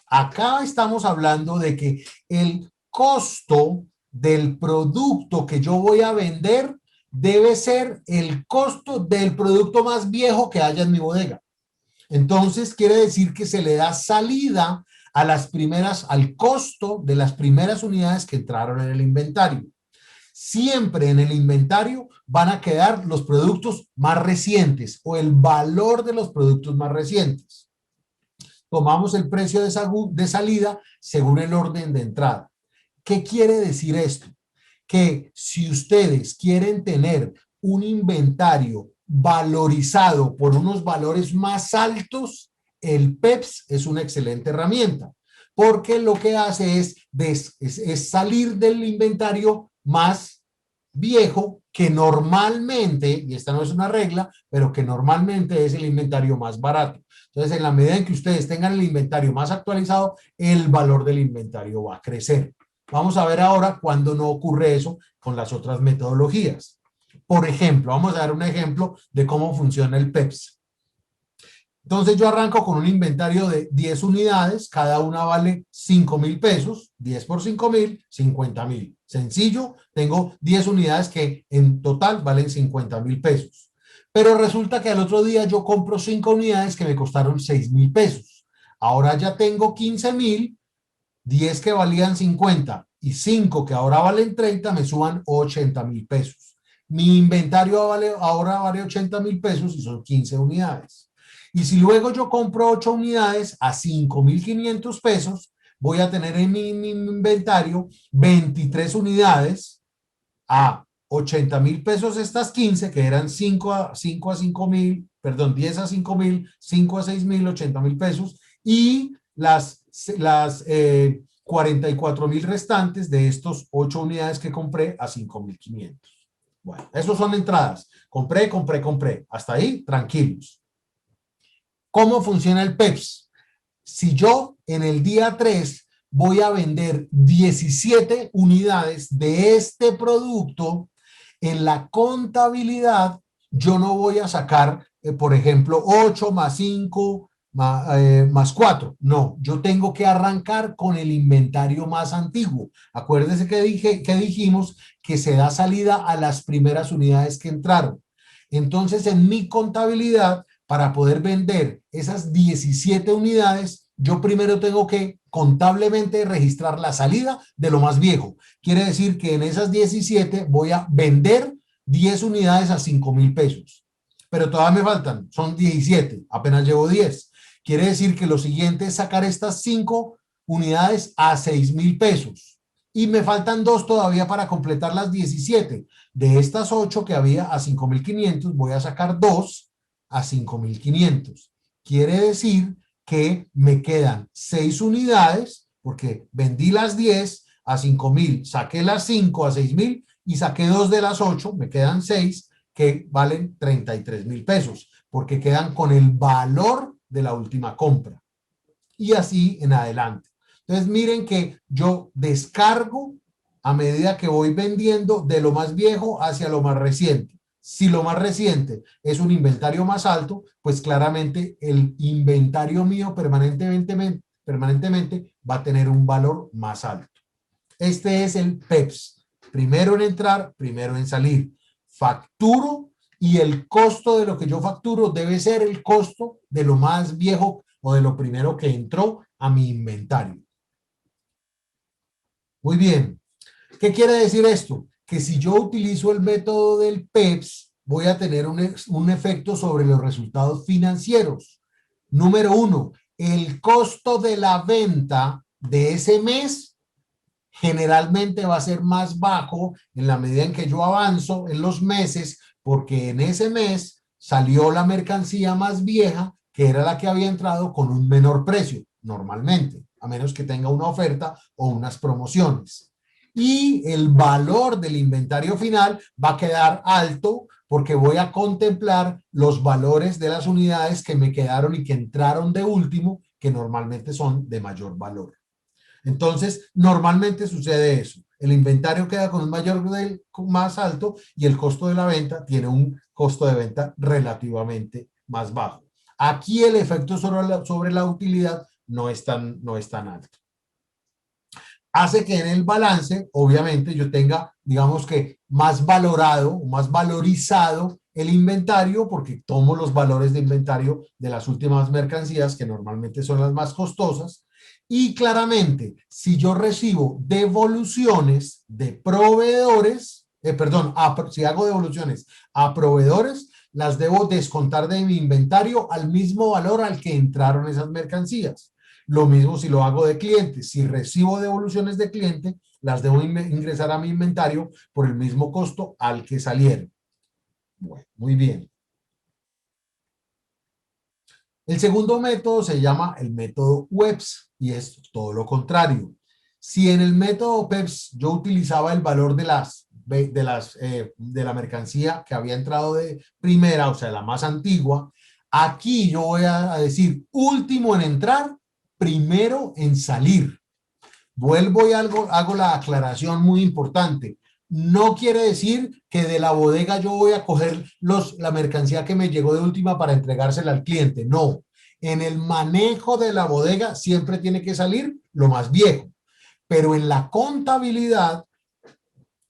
Acá estamos hablando de que el costo del producto que yo voy a vender debe ser el costo del producto más viejo que haya en mi bodega. Entonces quiere decir que se le da salida a las primeras, al costo de las primeras unidades que entraron en el inventario. Siempre en el inventario van a quedar los productos más recientes o el valor de los productos más recientes. Tomamos el precio de salida según el orden de entrada. ¿Qué quiere decir esto? Que si ustedes quieren tener un inventario valorizado por unos valores más altos, el PEPS es una excelente herramienta, porque lo que hace es salir del inventario más viejo, que normalmente, y esta no es una regla, pero que normalmente es el inventario más barato. Entonces, en la medida en que ustedes tengan el inventario más actualizado, el valor del inventario va a crecer. Vamos a ver ahora cuándo no ocurre eso con las otras metodologías. Por ejemplo, vamos a dar un ejemplo de cómo funciona el PEPS. Entonces yo arranco con un inventario de 10 unidades, cada una vale 5,000 pesos, 10 por 5,000, 50,000. Sencillo, tengo 10 unidades que en total valen 50,000 pesos. Pero resulta que al otro día yo compro 5 unidades que me costaron 6,000 pesos. Ahora ya tengo 15,000, 10 que valían 50 y 5 que ahora valen 30, me suban 80,000 pesos. Mi inventario ahora vale 80,000 pesos y son 15 unidades. Y si luego yo compro 8 unidades a 5,500 pesos, voy a tener en mi inventario 23 unidades a 80,000 pesos estas 15, que eran 5 a 5,000, perdón, 10 a 5,000, 5 a 6,000, 80,000 pesos, y las 44,000 restantes de estos 8 unidades que compré a 5,500. Bueno, esos son entradas. Compré. Hasta ahí, tranquilos. ¿Cómo funciona el PEPS? Si yo en el día 3 voy a vender 17 unidades de este producto, en la contabilidad yo no voy a sacar, por ejemplo, 8 más 5 más 4. No, yo tengo que arrancar con el inventario más antiguo. Acuérdense que dijimos que se da salida a las primeras unidades que entraron. Entonces, en mi contabilidad, para poder vender esas 17 unidades, yo primero tengo que contablemente registrar la salida de lo más viejo. Quiere decir que en esas 17 voy a vender 10 unidades a 5,000 pesos. Pero todavía me faltan, son 17, apenas llevo 10. Quiere decir que lo siguiente es sacar estas 5 unidades a 6,000 pesos. Y me faltan 2 todavía para completar las 17. De estas 8 que había a 5,500, voy a sacar 2 a 5,500. Quiere decir que me quedan 6 unidades, porque vendí las 10 a 5,000, saqué las 5 a 6,000 y saqué 2 de las 8, me quedan 6 que valen 33.000 pesos, porque quedan con el valor de la última compra. Y así en adelante. Entonces miren que yo descargo a medida que voy vendiendo de lo más viejo hacia lo más reciente. Si lo más reciente es un inventario más alto, pues claramente el inventario mío permanentemente va a tener un valor más alto. Este es el PEPS. Primero en entrar, primero en salir. Facturo y el costo de lo que yo facturo debe ser el costo de lo más viejo o de lo primero que entró a mi inventario. Muy bien. ¿Qué quiere decir esto? Que si yo utilizo el método del PEPS, voy a tener un efecto sobre los resultados financieros. Número 1, el costo de la venta de ese mes generalmente va a ser más bajo en la medida en que yo avanzo en los meses, porque en ese mes salió la mercancía más vieja, que era la que había entrado con un menor precio, normalmente, a menos que tenga una oferta o unas promociones. Y el valor del inventario final va a quedar alto porque voy a contemplar los valores de las unidades que me quedaron y que entraron de último, que normalmente son de mayor valor. Entonces, normalmente sucede eso. El inventario queda con un mayor más alto y el costo de la venta tiene un costo de venta relativamente más bajo. Aquí el efecto sobre la utilidad no es tan alto. Hace que en el balance, obviamente, yo tenga, digamos que, más valorado, más valorizado el inventario, porque tomo los valores de inventario de las últimas mercancías, que normalmente son las más costosas, y claramente, si yo recibo devoluciones de proveedores, si hago devoluciones a proveedores, las debo descontar de mi inventario al mismo valor al que entraron esas mercancías. Lo mismo si lo hago de clientes. Si recibo devoluciones de cliente, las debo ingresar a mi inventario por el mismo costo al que salieron. Bueno, muy bien. El segundo método se llama el método WEPS y es todo lo contrario. Si en el método PEPS yo utilizaba el valor de la mercancía que había entrado de primera, o sea, la más antigua, aquí yo voy a decir último en entrar, primero en salir. Vuelvo y hago la aclaración muy importante. No quiere decir que de la bodega yo voy a coger la mercancía que me llegó de última para entregársela al cliente. No. En el manejo de la bodega siempre tiene que salir lo más viejo. Pero en la contabilidad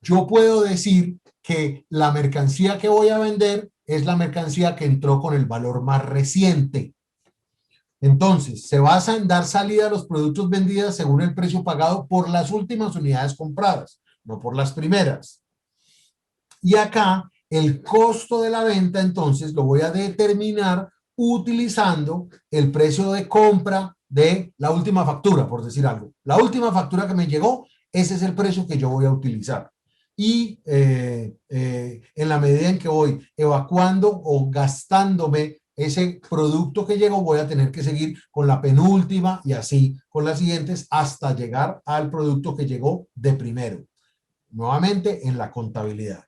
yo puedo decir que la mercancía que voy a vender es la mercancía que entró con el valor más reciente. Entonces, se basa en dar salida a los productos vendidos según el precio pagado por las últimas unidades compradas, no por las primeras. Y acá, el costo de la venta, entonces, lo voy a determinar utilizando el precio de compra de la última factura, por decir algo. La última factura que me llegó, ese es el precio que yo voy a utilizar. Y en la medida en que voy evacuando o gastándome ese producto que llegó, voy a tener que seguir con la penúltima y así con las siguientes hasta llegar al producto que llegó de primero. Nuevamente en la contabilidad.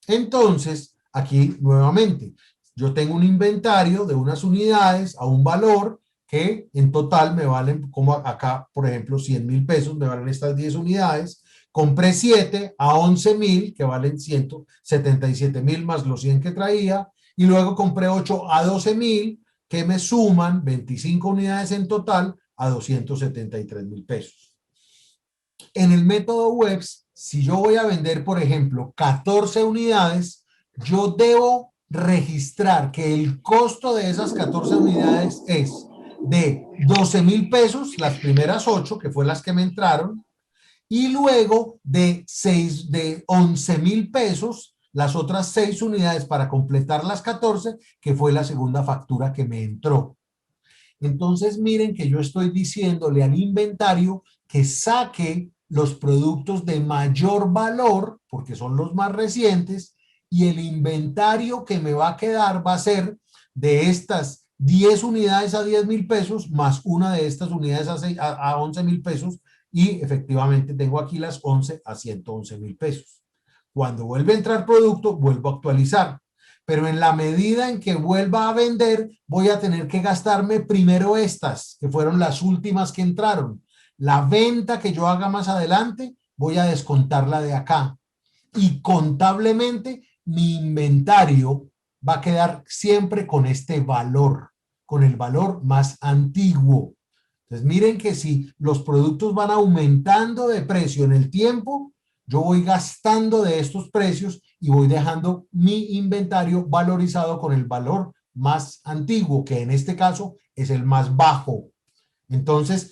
Entonces, aquí nuevamente, yo tengo un inventario de unas unidades a un valor que en total me valen, como acá, por ejemplo, 100.000 pesos, me valen estas 10 unidades. Compré 7 a 11.000, que valen 177.000 más los 100 que traía. Y luego compré 8 a 12.000, que me suman 25 unidades en total a 273.000 pesos. En el método WEPS, si yo voy a vender, por ejemplo, 14 unidades, yo debo registrar que el costo de esas 14 unidades es de 12.000 pesos, las primeras 8, que fue las que me entraron, y luego de 11.000 pesos, las otras 6 unidades para completar las 14, que fue la segunda factura que me entró. Entonces miren que yo estoy diciéndole al inventario que saque los productos de mayor valor, porque son los más recientes, y el inventario que me va a quedar va a ser de estas 10 unidades a 10.000 pesos, más una de estas unidades a 11.000 pesos, y efectivamente tengo aquí las 11 a 111.000 pesos. Cuando vuelve a entrar producto, vuelvo a actualizar. Pero en la medida en que vuelva a vender, voy a tener que gastarme primero estas, que fueron las últimas que entraron. La venta que yo haga más adelante, voy a descontarla de acá. Y contablemente, mi inventario va a quedar siempre con este valor, con el valor más antiguo. Entonces, miren que si los productos van aumentando de precio en el tiempo, yo voy gastando de estos precios y voy dejando mi inventario valorizado con el valor más antiguo, que en este caso es el más bajo. Entonces,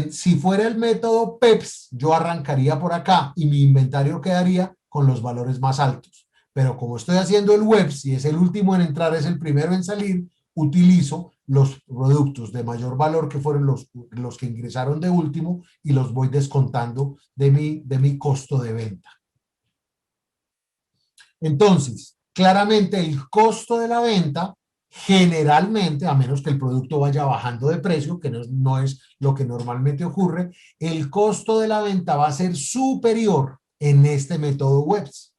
si fuera el método PEPS, yo arrancaría por acá y mi inventario quedaría con los valores más altos. Pero como estoy haciendo el WEBS y es el último en entrar, es el primero en salir, utilizo los productos de mayor valor que fueron los que ingresaron de último y los voy descontando de mi costo de venta. Entonces, claramente el costo de la venta, generalmente, a menos que el producto vaya bajando de precio, que no es lo que normalmente ocurre, el costo de la venta va a ser superior en este método WEBS.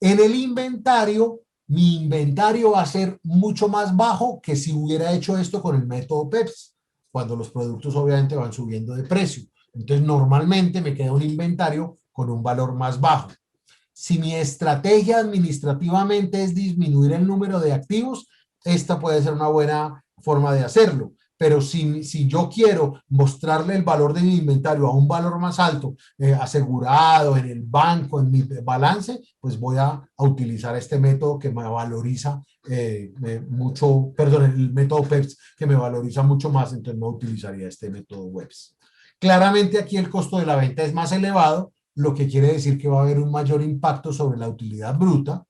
En el inventario, mi inventario va a ser mucho más bajo que si hubiera hecho esto con el método PEPS, cuando los productos obviamente van subiendo de precio. Entonces, normalmente me queda un inventario con un valor más bajo. Si mi estrategia administrativamente es disminuir el número de activos, esta puede ser una buena forma de hacerlo. Pero si yo quiero mostrarle el valor de mi inventario a un valor más alto, asegurado en el banco, en mi balance, pues voy a utilizar este método que me valoriza mucho, perdón, el método PEPS que me valoriza mucho más, entonces no utilizaría este método WEBS. Claramente aquí el costo de la venta es más elevado, lo que quiere decir que va a haber un mayor impacto sobre la utilidad bruta,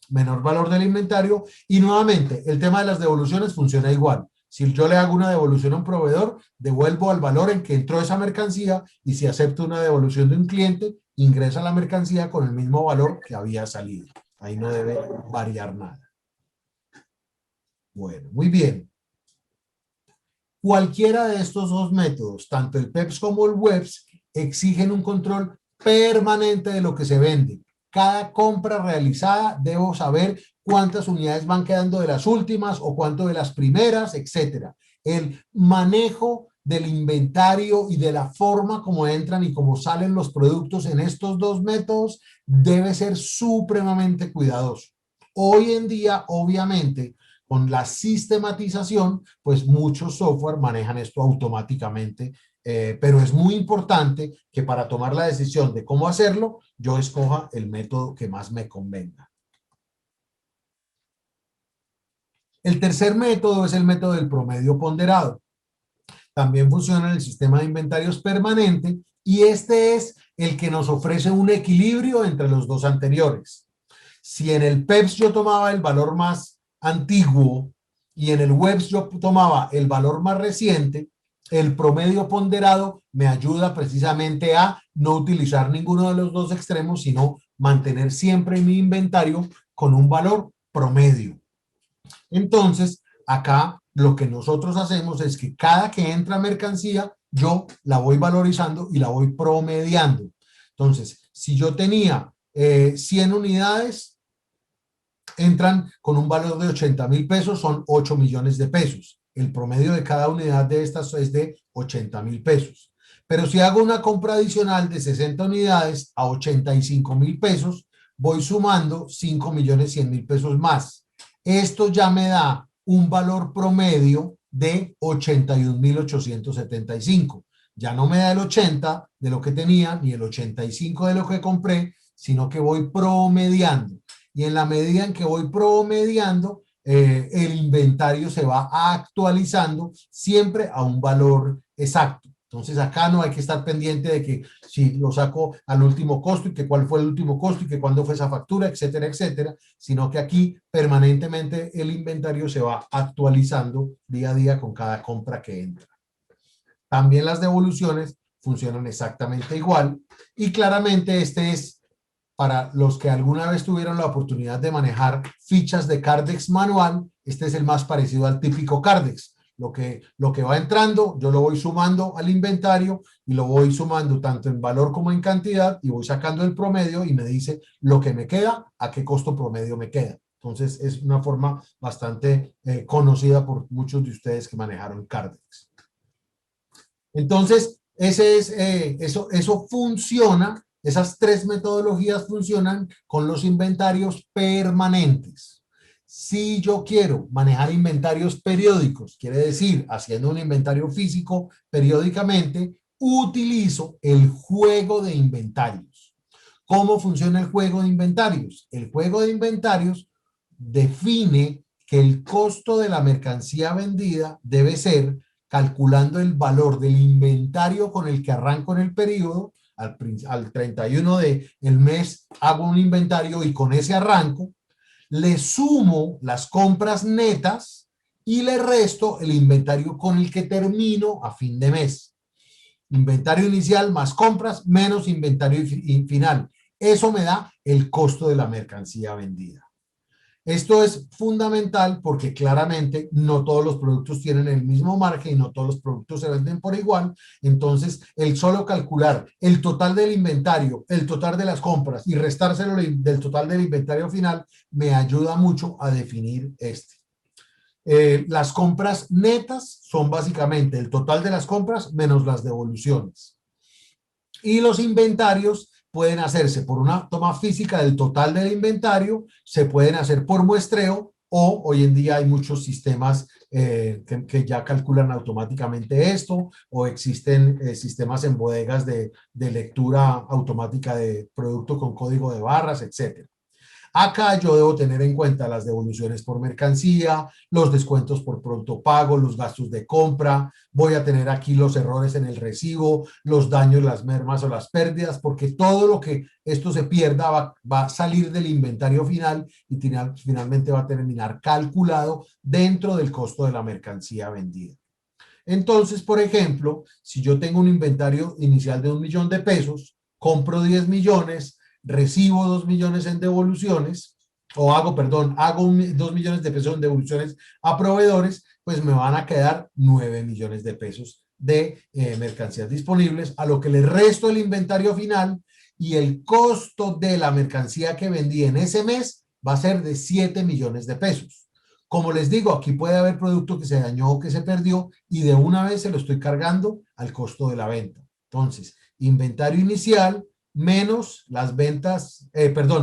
menor valor del inventario, y nuevamente el tema de las devoluciones funciona igual. Si yo le hago una devolución a un proveedor, devuelvo al valor en que entró esa mercancía, y si acepto una devolución de un cliente, ingresa la mercancía con el mismo valor que había salido. Ahí no debe variar nada. Bueno, muy bien. Cualquiera de estos dos métodos, tanto el PEPS como el WEBS, exigen un control permanente de lo que se vende. Cada compra realizada debo saber cuántas unidades van quedando de las últimas o cuánto de las primeras, etcétera. El manejo del inventario y de la forma como entran y cómo salen los productos en estos dos métodos debe ser supremamente cuidadoso. Hoy en día, obviamente, con la sistematización, pues muchos software manejan esto automáticamente, pero es muy importante que para tomar la decisión de cómo hacerlo, yo escoja el método que más me convenga. El tercer método es el método del promedio ponderado. También funciona en el sistema de inventarios permanente y este es el que nos ofrece un equilibrio entre los dos anteriores. Si en el PEPS yo tomaba el valor más antiguo y en el WEBS yo tomaba el valor más reciente, el promedio ponderado me ayuda precisamente a no utilizar ninguno de los dos extremos, sino mantener siempre mi inventario con un valor promedio. Entonces, acá lo que nosotros hacemos es que cada que entra mercancía, yo la voy valorizando y la voy promediando. Entonces, si yo tenía 100 unidades, entran con un valor de 80.000 pesos, son 8 millones de pesos. El promedio de cada unidad de estas es de 80.000 pesos. Pero si hago una compra adicional de 60 unidades a 85.000 pesos, voy sumando 5.100.000 pesos más. Esto ya me da un valor promedio de 81.875. Ya no me da el 80 de lo que tenía, ni el 85 de lo que compré, sino que voy promediando. Y en la medida en que voy promediando, el inventario se va actualizando siempre a un valor exacto. Entonces acá no hay que estar pendiente de que si lo saco al último costo y que cuál fue el último costo y que cuándo fue esa factura, etcétera, etcétera, sino que aquí permanentemente el inventario se va actualizando día a día con cada compra que entra. También las devoluciones funcionan exactamente igual y claramente este es para los que alguna vez tuvieron la oportunidad de manejar fichas de Cardex manual, este es el más parecido al típico Cardex. lo que va entrando, yo lo voy sumando al inventario y lo voy sumando tanto en valor como en cantidad y voy sacando el promedio y me dice lo que me queda, a qué costo promedio me queda. Entonces es una forma bastante conocida por muchos de ustedes que manejaron Cardex. Entonces, eso funciona, esas tres metodologías funcionan con los inventarios permanentes. Si yo quiero manejar inventarios periódicos, quiere decir, haciendo un inventario físico periódicamente, utilizo el juego de inventarios. ¿Cómo funciona el juego de inventarios? El juego de inventarios define que el costo de la mercancía vendida debe ser calculando el valor del inventario con el que arranco en el periodo, al 31 del mes hago un inventario y con ese arranco, le sumo las compras netas y le resto el inventario con el que termino a fin de mes. Inventario inicial más compras menos inventario final. Eso me da el costo de la mercancía vendida. Esto es fundamental porque claramente no todos los productos tienen el mismo margen y no todos los productos se venden por igual. Entonces, el solo calcular el total del inventario, el total de las compras y restárselo del total del inventario final me ayuda mucho a definir este. Las compras netas son básicamente el total de las compras menos las devoluciones. Y los inventarios pueden hacerse por una toma física del total del inventario, se pueden hacer por muestreo o hoy en día hay muchos sistemas que ya calculan automáticamente esto o existen sistemas en bodegas de lectura automática de producto con código de barras, etcétera. Acá yo debo tener en cuenta las devoluciones por mercancía, los descuentos por pronto pago, los gastos de compra, voy a tener aquí los errores en el recibo, los daños, las mermas o las pérdidas, porque todo lo que esto se pierda va a salir del inventario final y finalmente va a terminar calculado dentro del costo de la mercancía vendida. Entonces, por ejemplo, si yo tengo un inventario inicial de 1.000.000 de pesos, compro 10 millones, recibo 2 millones en devoluciones, hago 2 millones de pesos en devoluciones a proveedores, pues me van a quedar 9 millones de pesos de mercancías disponibles, a lo que le resto el inventario final y el costo de la mercancía que vendí en ese mes va a ser de 7 millones de pesos. Como les digo, aquí puede haber producto que se dañó o que se perdió y de una vez se lo estoy cargando al costo de la venta. Entonces, inventario inicial menos las ventas,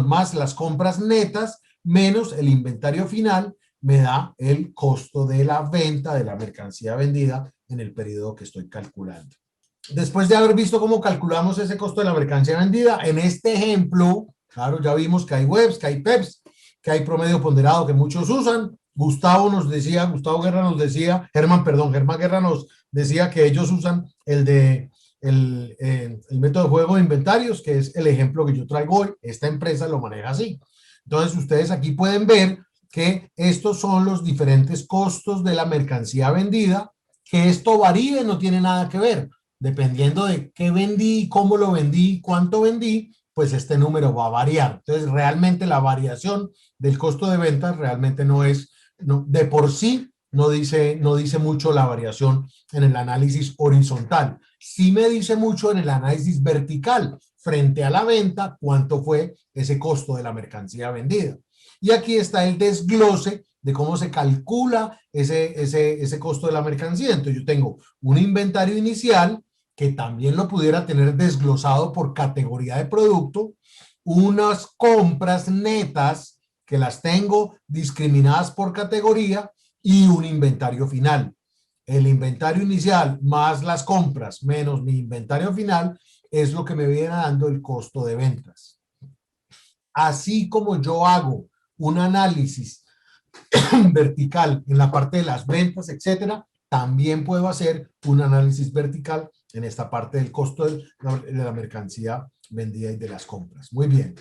más las compras netas menos el inventario final me da el costo de la venta de la mercancía vendida en el periodo que estoy calculando. Después de haber visto cómo calculamos ese costo de la mercancía vendida, en este ejemplo, claro, ya vimos que hay webs, que hay PEPs, que hay promedio ponderado que muchos usan. Germán Guerra nos decía que ellos usan el método de juego de inventarios, que es el ejemplo que yo traigo hoy. Esta empresa lo maneja así. Entonces, ustedes aquí pueden ver que estos son los diferentes costos de la mercancía vendida, que esto varíe, no tiene nada que ver. Dependiendo de qué vendí, cómo lo vendí, cuánto vendí, pues este número va a variar. Entonces, realmente la variación del costo de ventas realmente de por sí no dice mucho la variación en el análisis horizontal. Sí me dice mucho en el análisis vertical, frente a la venta, cuánto fue ese costo de la mercancía vendida. Y aquí está el desglose de cómo se calcula ese costo de la mercancía. Entonces yo tengo un inventario inicial que también lo pudiera tener desglosado por categoría de producto, unas compras netas que las tengo discriminadas por categoría y un inventario final. El inventario inicial más las compras menos mi inventario final es lo que me viene dando el costo de ventas. Así como yo hago un análisis vertical en la parte de las ventas, etcétera, también puedo hacer un análisis vertical en esta parte del costo de la mercancía vendida y de las compras. Muy bien.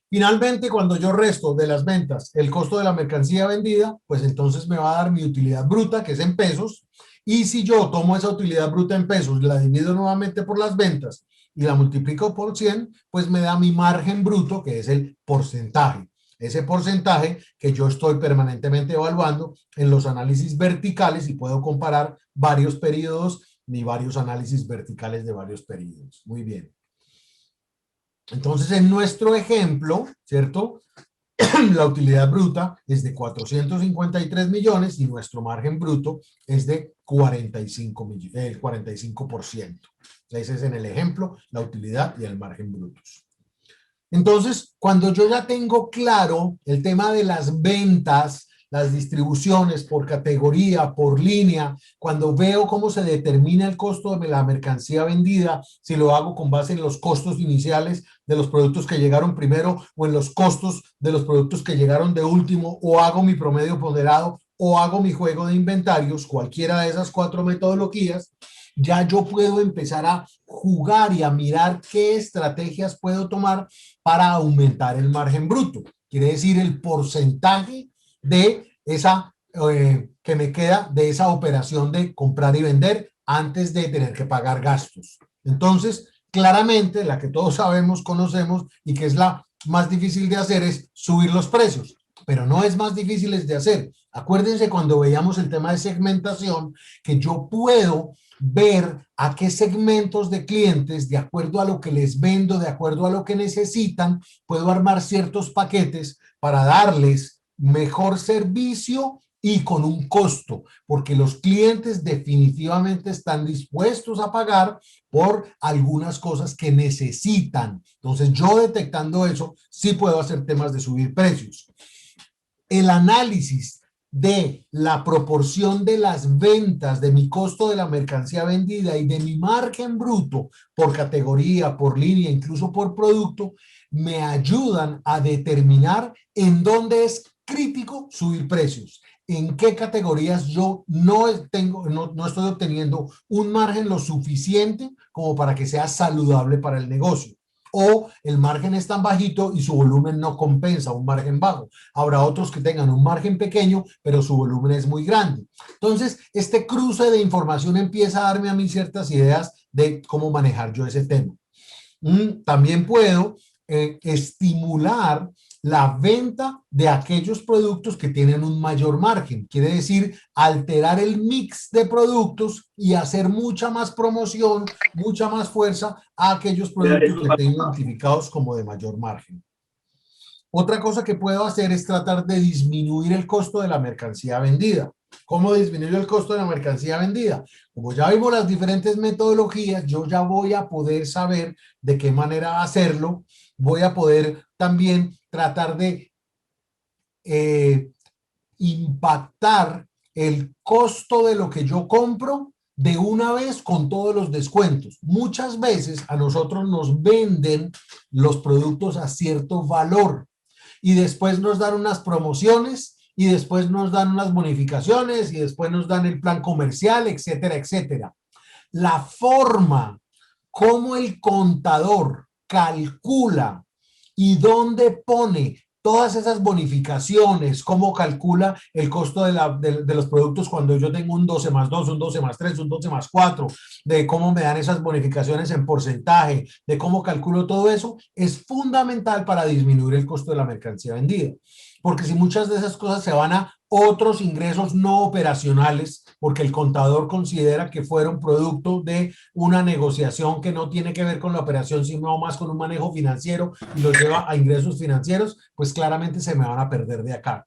Finalmente, cuando yo resto de las ventas el costo de la mercancía vendida, pues entonces me va a dar mi utilidad bruta, que es en pesos, y si yo tomo esa utilidad bruta en pesos, la divido nuevamente por las ventas y la multiplico por 100, pues me da mi margen bruto, que es el porcentaje. ese porcentaje que yo estoy permanentemente evaluando en los análisis verticales y puedo comparar varios periodos ni varios análisis verticales de varios periodos. Muy bien. Entonces, en nuestro ejemplo, ¿cierto? La utilidad bruta es de 453 millones y nuestro margen bruto es de 45%. Ese es en el ejemplo, la utilidad y el margen brutos. Entonces, cuando yo ya tengo claro el tema de las ventas, las distribuciones por categoría, por línea, cuando veo cómo se determina el costo de la mercancía vendida, si lo hago con base en los costos iniciales de los productos que llegaron primero o en los costos de los productos que llegaron de último, o hago mi promedio ponderado o hago mi juego de inventarios, cualquiera de esas 4 metodologías, ya yo puedo empezar a jugar y a mirar qué estrategias puedo tomar para aumentar el margen bruto. Quiere decir el porcentaje de esa que me queda de esa operación de comprar y vender antes de tener que pagar gastos. Entonces, claramente, la que todos sabemos, conocemos y que es la más difícil de hacer es subir los precios, pero no es más difícil de hacer. Acuérdense cuando veíamos el tema de segmentación, que yo puedo ver a qué segmentos de clientes, de acuerdo a lo que les vendo, de acuerdo a lo que necesitan, puedo armar ciertos paquetes para darles mejor servicio y con un costo, porque los clientes definitivamente están dispuestos a pagar por algunas cosas que necesitan. Entonces, yo detectando eso, sí puedo hacer temas de subir precios. El análisis de la proporción de las ventas, de mi costo de la mercancía vendida y de mi margen bruto por categoría, por línea, incluso por producto, me ayudan a determinar en dónde es crítico subir precios, en qué categorías yo no estoy obteniendo un margen lo suficiente como para que sea saludable para el negocio. O el margen es tan bajito y su volumen no compensa un margen bajo. Habrá otros que tengan un margen pequeño, pero su volumen es muy grande. Entonces, este cruce de información empieza a darme a mí ciertas ideas de cómo manejar yo ese tema. También puedo estimular la venta de aquellos productos que tienen un mayor margen. Quiere decir, alterar el mix de productos y hacer mucha más promoción, mucha más fuerza a aquellos productos que tengo identificados como de mayor margen. Otra cosa que puedo hacer es tratar de disminuir el costo de la mercancía vendida. ¿Cómo disminuir el costo de la mercancía vendida? Como ya vimos las diferentes metodologías, yo ya voy a poder saber de qué manera hacerlo. Voy a poder también tratar de impactar el costo de lo que yo compro de una vez con todos los descuentos. Muchas veces a nosotros nos venden los productos a cierto valor y después nos dan unas promociones y después nos dan unas bonificaciones y después nos dan el plan comercial, etcétera, etcétera. La forma como el contador calcula y dónde pone todas esas bonificaciones, cómo calcula el costo de los productos cuando yo tengo un 12 más 2, un 12 más 3, un 12 más 4, de cómo me dan esas bonificaciones en porcentaje, de cómo calculo todo eso, es fundamental para disminuir el costo de la mercancía vendida. Porque si muchas de esas cosas se van a otros ingresos no operacionales, porque el contador considera que fueron producto de una negociación que no tiene que ver con la operación, sino más con un manejo financiero y los lleva a ingresos financieros, pues claramente se me van a perder de acá.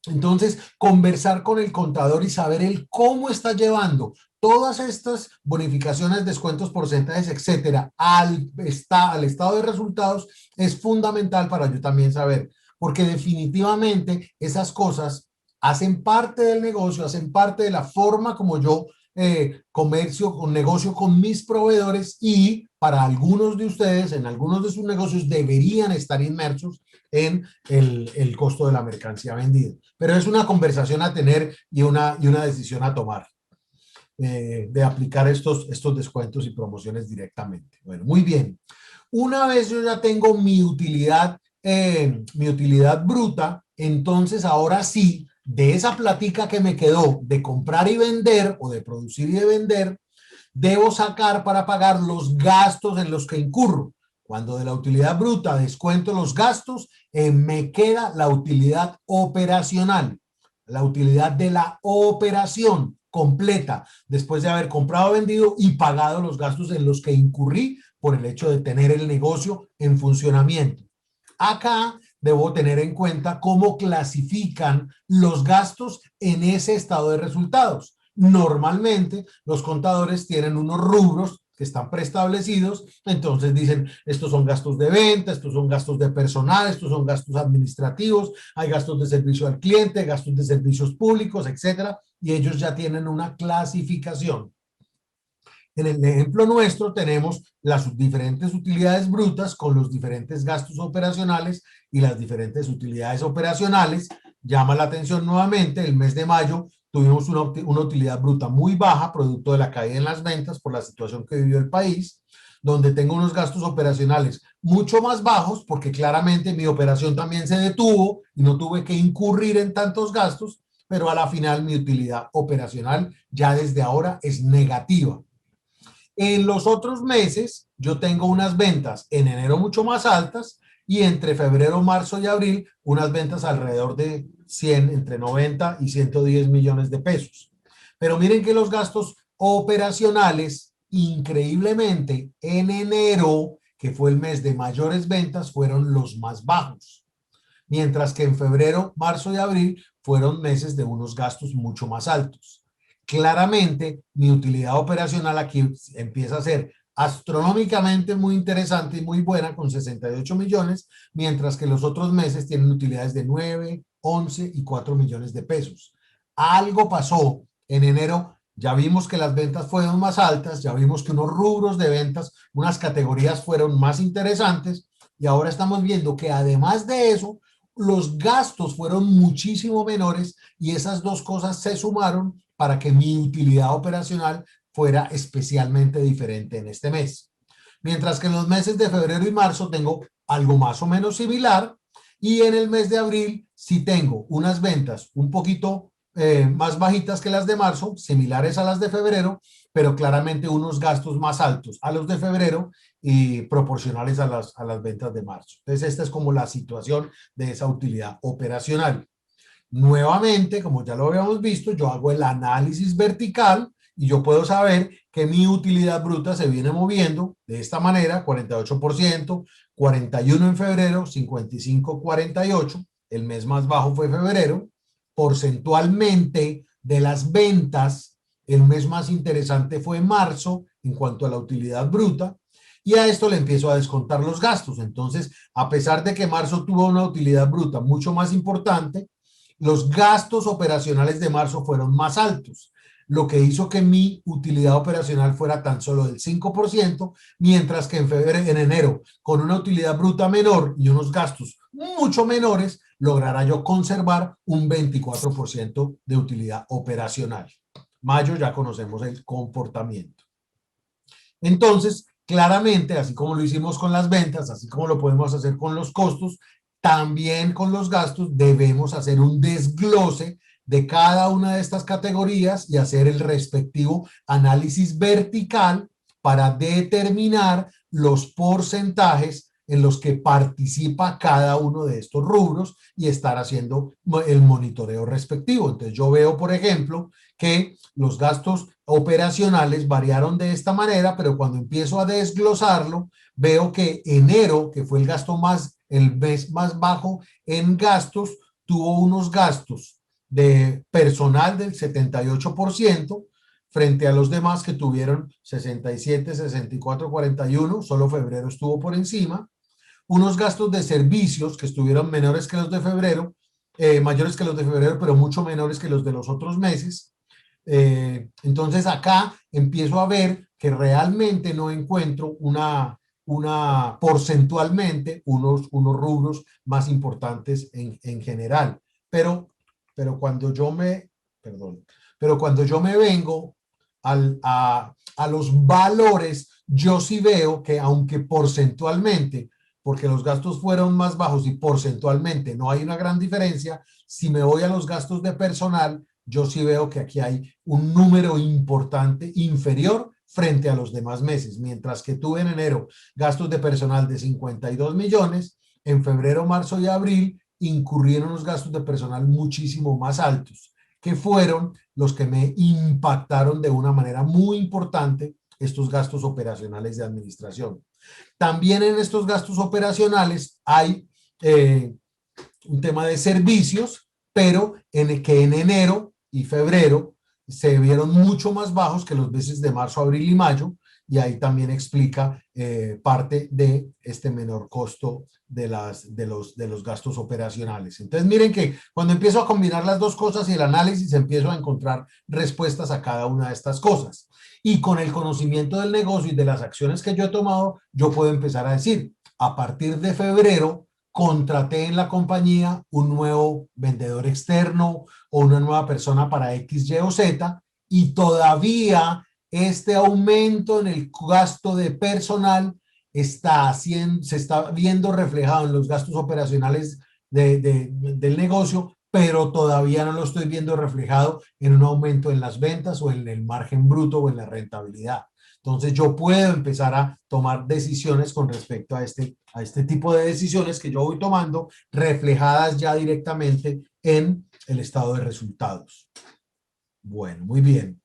Entonces, conversar con el contador y saber el cómo está llevando todas estas bonificaciones, descuentos, porcentajes, etcétera, al estado de resultados es fundamental para yo también saber, porque definitivamente esas cosas hacen parte del negocio, hacen parte de la forma como yo negocio con mis proveedores y para algunos de ustedes, en algunos de sus negocios deberían estar inmersos en el costo de la mercancía vendida. Pero es una conversación a tener y una decisión a tomar de aplicar estos descuentos y promociones directamente. Bueno, muy bien. Una vez yo ya tengo mi utilidad bruta, entonces ahora sí, de esa platica que me quedó de comprar y vender o de producir y de vender, debo sacar para pagar los gastos en los que incurro. Cuando de la utilidad bruta descuento los gastos, me queda la utilidad operacional, la utilidad de la operación completa, después de haber comprado, vendido y pagado los gastos en los que incurrí por el hecho de tener el negocio en funcionamiento. Acá debo tener en cuenta cómo clasifican los gastos en ese estado de resultados. Normalmente los contadores tienen unos rubros que están preestablecidos, entonces dicen, estos son gastos de venta, estos son gastos de personal, estos son gastos administrativos, hay gastos de servicio al cliente, gastos de servicios públicos, etcétera, y ellos ya tienen una clasificación. En el ejemplo nuestro tenemos las diferentes utilidades brutas con los diferentes gastos operacionales y las diferentes utilidades operacionales. Llama la atención nuevamente, el mes de mayo tuvimos una utilidad bruta muy baja, producto de la caída en las ventas por la situación que vivió el país, donde tengo unos gastos operacionales mucho más bajos, porque claramente mi operación también se detuvo y no tuve que incurrir en tantos gastos, pero a la final mi utilidad operacional ya desde ahora es negativa. En los otros meses, yo tengo unas ventas en enero mucho más altas y entre febrero, marzo y abril, unas ventas alrededor de 100, entre 90 y 110 millones de pesos. Pero miren que los gastos operacionales, increíblemente, en enero, que fue el mes de mayores ventas, fueron los más bajos. Mientras que en febrero, marzo y abril fueron meses de unos gastos mucho más altos. Claramente, mi utilidad operacional aquí empieza a ser astronómicamente muy interesante y muy buena con 68 millones, mientras que los otros meses tienen utilidades de 9, 11 y 4 millones de pesos. Algo pasó en enero, ya vimos que las ventas fueron más altas, ya vimos que unos rubros de ventas, unas categorías fueron más interesantes y ahora estamos viendo que además de eso, los gastos fueron muchísimo menores y esas dos cosas se sumaron para que mi utilidad operacional fuera especialmente diferente en este mes. Mientras que en los meses de febrero y marzo tengo algo más o menos similar y en el mes de abril sí tengo unas ventas un poquito más bajitas que las de marzo, similares a las de febrero, pero claramente unos gastos más altos a los de febrero y proporcionales a las ventas de marzo. Entonces esta es como la situación de esa utilidad operacional. Nuevamente, como ya lo habíamos visto, yo hago el análisis vertical y yo puedo saber que mi utilidad bruta se viene moviendo de esta manera, 48%, 41% en febrero, 55%, 48%, el mes más bajo fue febrero. Porcentualmente de las ventas, el mes más interesante fue marzo en cuanto a la utilidad bruta, y a esto le empiezo a descontar los gastos. Entonces, a pesar de que marzo tuvo una utilidad bruta mucho más importante, los gastos operacionales de marzo fueron más altos, lo que hizo que mi utilidad operacional fuera tan solo del 5%, mientras que en enero, con una utilidad bruta menor y unos gastos mucho menores, logrará yo conservar un 24% de utilidad operacional. Mayo ya conocemos el comportamiento. Entonces, claramente, así como lo hicimos con las ventas, así como lo podemos hacer con los costos, también con los gastos debemos hacer un desglose de cada una de estas categorías y hacer el respectivo análisis vertical para determinar los porcentajes en los que participa cada uno de estos rubros y estar haciendo el monitoreo respectivo. Entonces yo veo, por ejemplo, que los gastos operacionales variaron de esta manera, pero cuando empiezo a desglosarlo, veo que enero, que fue el mes más bajo en gastos, tuvo unos gastos de personal del 78%, frente a los demás que tuvieron 67, 64, 41, solo febrero estuvo por encima. Unos gastos de servicios que estuvieron menores que los de febrero, mayores que los de febrero, pero mucho menores que los de los otros meses. Entonces acá empiezo a ver que realmente no encuentro porcentualmente unos rubros más importantes en general. Pero cuando yo me vengo a los valores, yo sí veo que aunque porcentualmente, porque los gastos fueron más bajos y porcentualmente no hay una gran diferencia, si me voy a los gastos de personal, yo sí veo que aquí hay un número importante inferior frente a los demás meses. Mientras que tuve en enero gastos de personal de 52 millones, en febrero, marzo y abril incurrieron unos gastos de personal muchísimo más altos, que fueron los que me impactaron de una manera muy importante estos gastos operacionales de administración. También en estos gastos operacionales hay un tema de servicios, pero que en enero y febrero se vieron mucho más bajos que los meses de marzo, abril y mayo, y ahí también explica parte de este menor costo de los gastos operacionales. Entonces miren que cuando empiezo a combinar las dos cosas y el análisis, empiezo a encontrar respuestas a cada una de estas cosas. Y con el conocimiento del negocio y de las acciones que yo he tomado, yo puedo empezar a decir, a partir de febrero, contraté en la compañía un nuevo vendedor externo o una nueva persona para X, Y o Z, y todavía este aumento en el gasto de personal se está viendo reflejado en los gastos operacionales del negocio, pero todavía no lo estoy viendo reflejado en un aumento en las ventas o en el margen bruto o en la rentabilidad. Entonces yo puedo empezar a tomar decisiones con respecto a este tipo de decisiones que yo voy tomando, reflejadas ya directamente en el estado de resultados. Bueno, muy bien.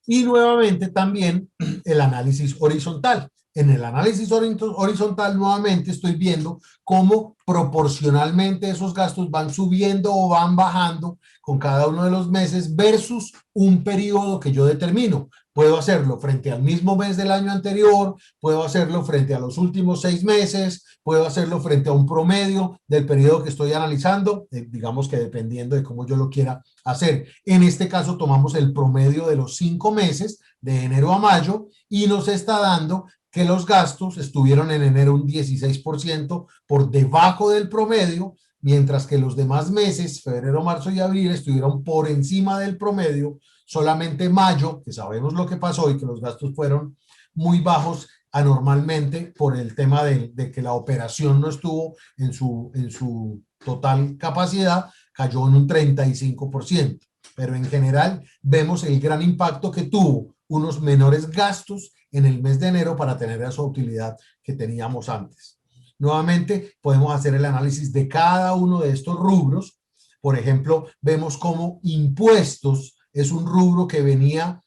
Y nuevamente también el análisis horizontal. En el análisis horizontal nuevamente estoy viendo cómo proporcionalmente esos gastos van subiendo o van bajando con cada uno de los meses versus un periodo que yo determino. Puedo hacerlo frente al mismo mes del año anterior, puedo hacerlo frente a los últimos 6 meses, puedo hacerlo frente a un promedio del periodo que estoy analizando, digamos que dependiendo de cómo yo lo quiera hacer. En este caso tomamos el promedio de los 5 meses, de enero a mayo, y nos está dando que los gastos estuvieron en enero un 16% por debajo del promedio, mientras que los demás meses, febrero, marzo y abril, estuvieron por encima del promedio. Solamente mayo, que sabemos lo que pasó y que los gastos fueron muy bajos anormalmente por el tema de que la operación no estuvo en su total capacidad, cayó en un 35%. Pero en general vemos el gran impacto que tuvo unos menores gastos en el mes de enero para tener esa utilidad que teníamos antes. Nuevamente podemos hacer el análisis de cada uno de estos rubros. Por ejemplo, vemos cómo impuestos es un rubro que venía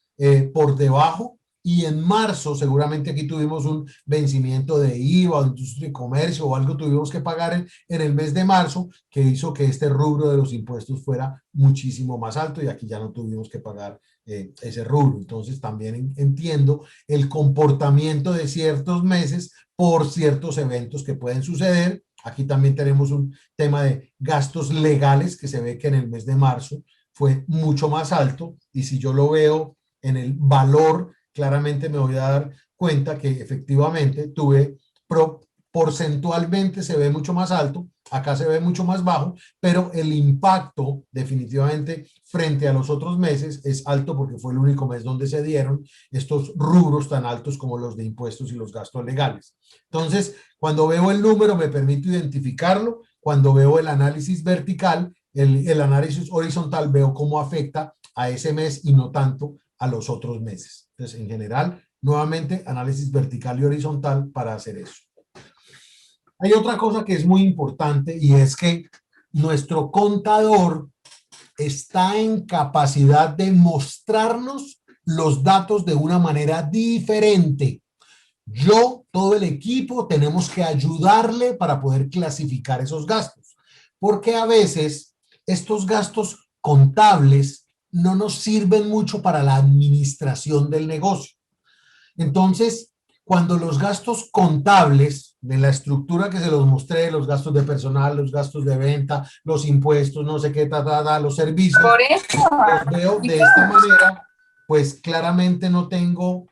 por debajo, y en marzo seguramente aquí tuvimos un vencimiento de IVA o industria y comercio o algo tuvimos que pagar en el mes de marzo que hizo que este rubro de los impuestos fuera muchísimo más alto, y aquí ya no tuvimos que pagar ese rubro. Entonces también entiendo el comportamiento de ciertos meses por ciertos eventos que pueden suceder. Aquí también tenemos un tema de gastos legales que se ve que en el mes de marzo fue mucho más alto, y si yo lo veo en el valor, claramente me voy a dar cuenta que efectivamente porcentualmente se ve mucho más alto, acá se ve mucho más bajo, pero el impacto definitivamente frente a los otros meses es alto porque fue el único mes donde se dieron estos rubros tan altos como los de impuestos y los gastos legales. Entonces, cuando veo el número me permito identificarlo, cuando veo el análisis vertical, el análisis horizontal, veo cómo afecta a ese mes y no tanto a los otros meses. Entonces, en general, nuevamente, análisis vertical y horizontal para hacer eso. Hay otra cosa que es muy importante, y es que nuestro contador está en capacidad de mostrarnos los datos de una manera diferente. Yo, todo el equipo, tenemos que ayudarle para poder clasificar esos gastos, porque a veces estos gastos contables no nos sirven mucho para la administración del negocio. Entonces, cuando los gastos contables de la estructura que se los mostré, los gastos de personal, los gastos de venta, los impuestos, no sé qué, los servicios, los veo de esta manera, pues claramente no tengo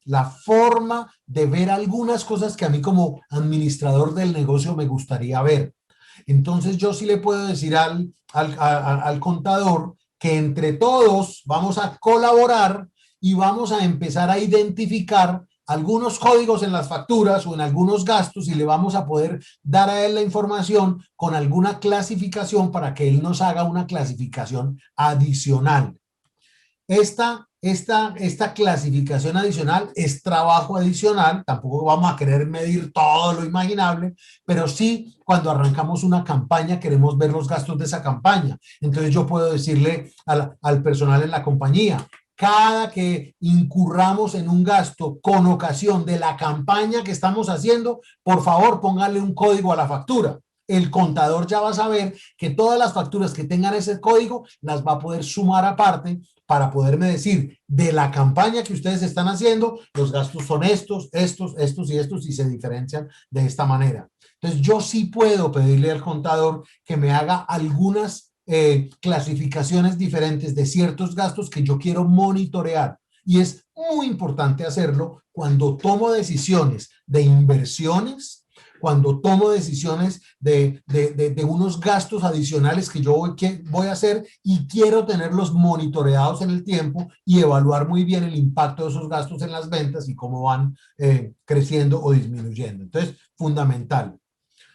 la forma de ver algunas cosas que a mí como administrador del negocio me gustaría ver. Entonces yo sí le puedo decir al contador que entre todos vamos a colaborar y vamos a empezar a identificar algunos códigos en las facturas o en algunos gastos, y le vamos a poder dar a él la información con alguna clasificación para que él nos haga una clasificación adicional. Esta esta clasificación adicional es trabajo adicional, tampoco vamos a querer medir todo lo imaginable, pero sí cuando arrancamos una campaña queremos ver los gastos de esa campaña. Entonces yo puedo decirle al personal en la compañía, cada que incurramos en un gasto con ocasión de la campaña que estamos haciendo, por favor póngale un código a la factura. El contador ya va a saber que todas las facturas que tengan ese código las va a poder sumar aparte para poderme decir de la campaña que ustedes están haciendo, los gastos son estos y se diferencian de esta manera. Entonces yo sí puedo pedirle al contador que me haga algunas clasificaciones diferentes de ciertos gastos que yo quiero monitorear. Y es muy importante hacerlo cuando tomo decisiones de inversiones, cuando tomo decisiones de unos gastos adicionales que yo voy a hacer y quiero tenerlos monitoreados en el tiempo y evaluar muy bien el impacto de esos gastos en las ventas y cómo van creciendo o disminuyendo. Entonces, fundamental.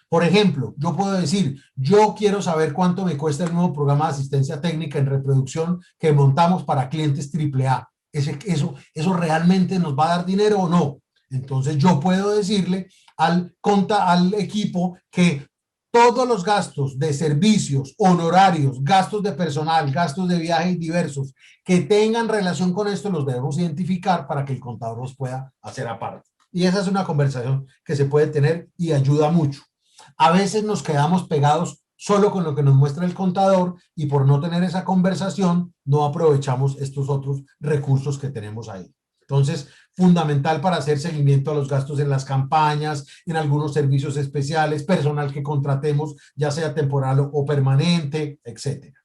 Por ejemplo, yo puedo decir, yo quiero saber cuánto me cuesta el nuevo programa de asistencia técnica en reproducción que montamos para clientes AAA. ¿Eso realmente nos va a dar dinero o no? Entonces yo puedo decirle al equipo que todos los gastos de servicios, honorarios, gastos de personal, gastos de viajes diversos que tengan relación con esto los debemos identificar para que el contador los pueda hacer aparte. Y esa es una conversación que se puede tener y ayuda mucho. A veces nos quedamos pegados solo con lo que nos muestra el contador y por no tener esa conversación no aprovechamos estos otros recursos que tenemos ahí. Entonces, fundamental para hacer seguimiento a los gastos en las campañas, en algunos servicios especiales, personal que contratemos, ya sea temporal o permanente, etcétera.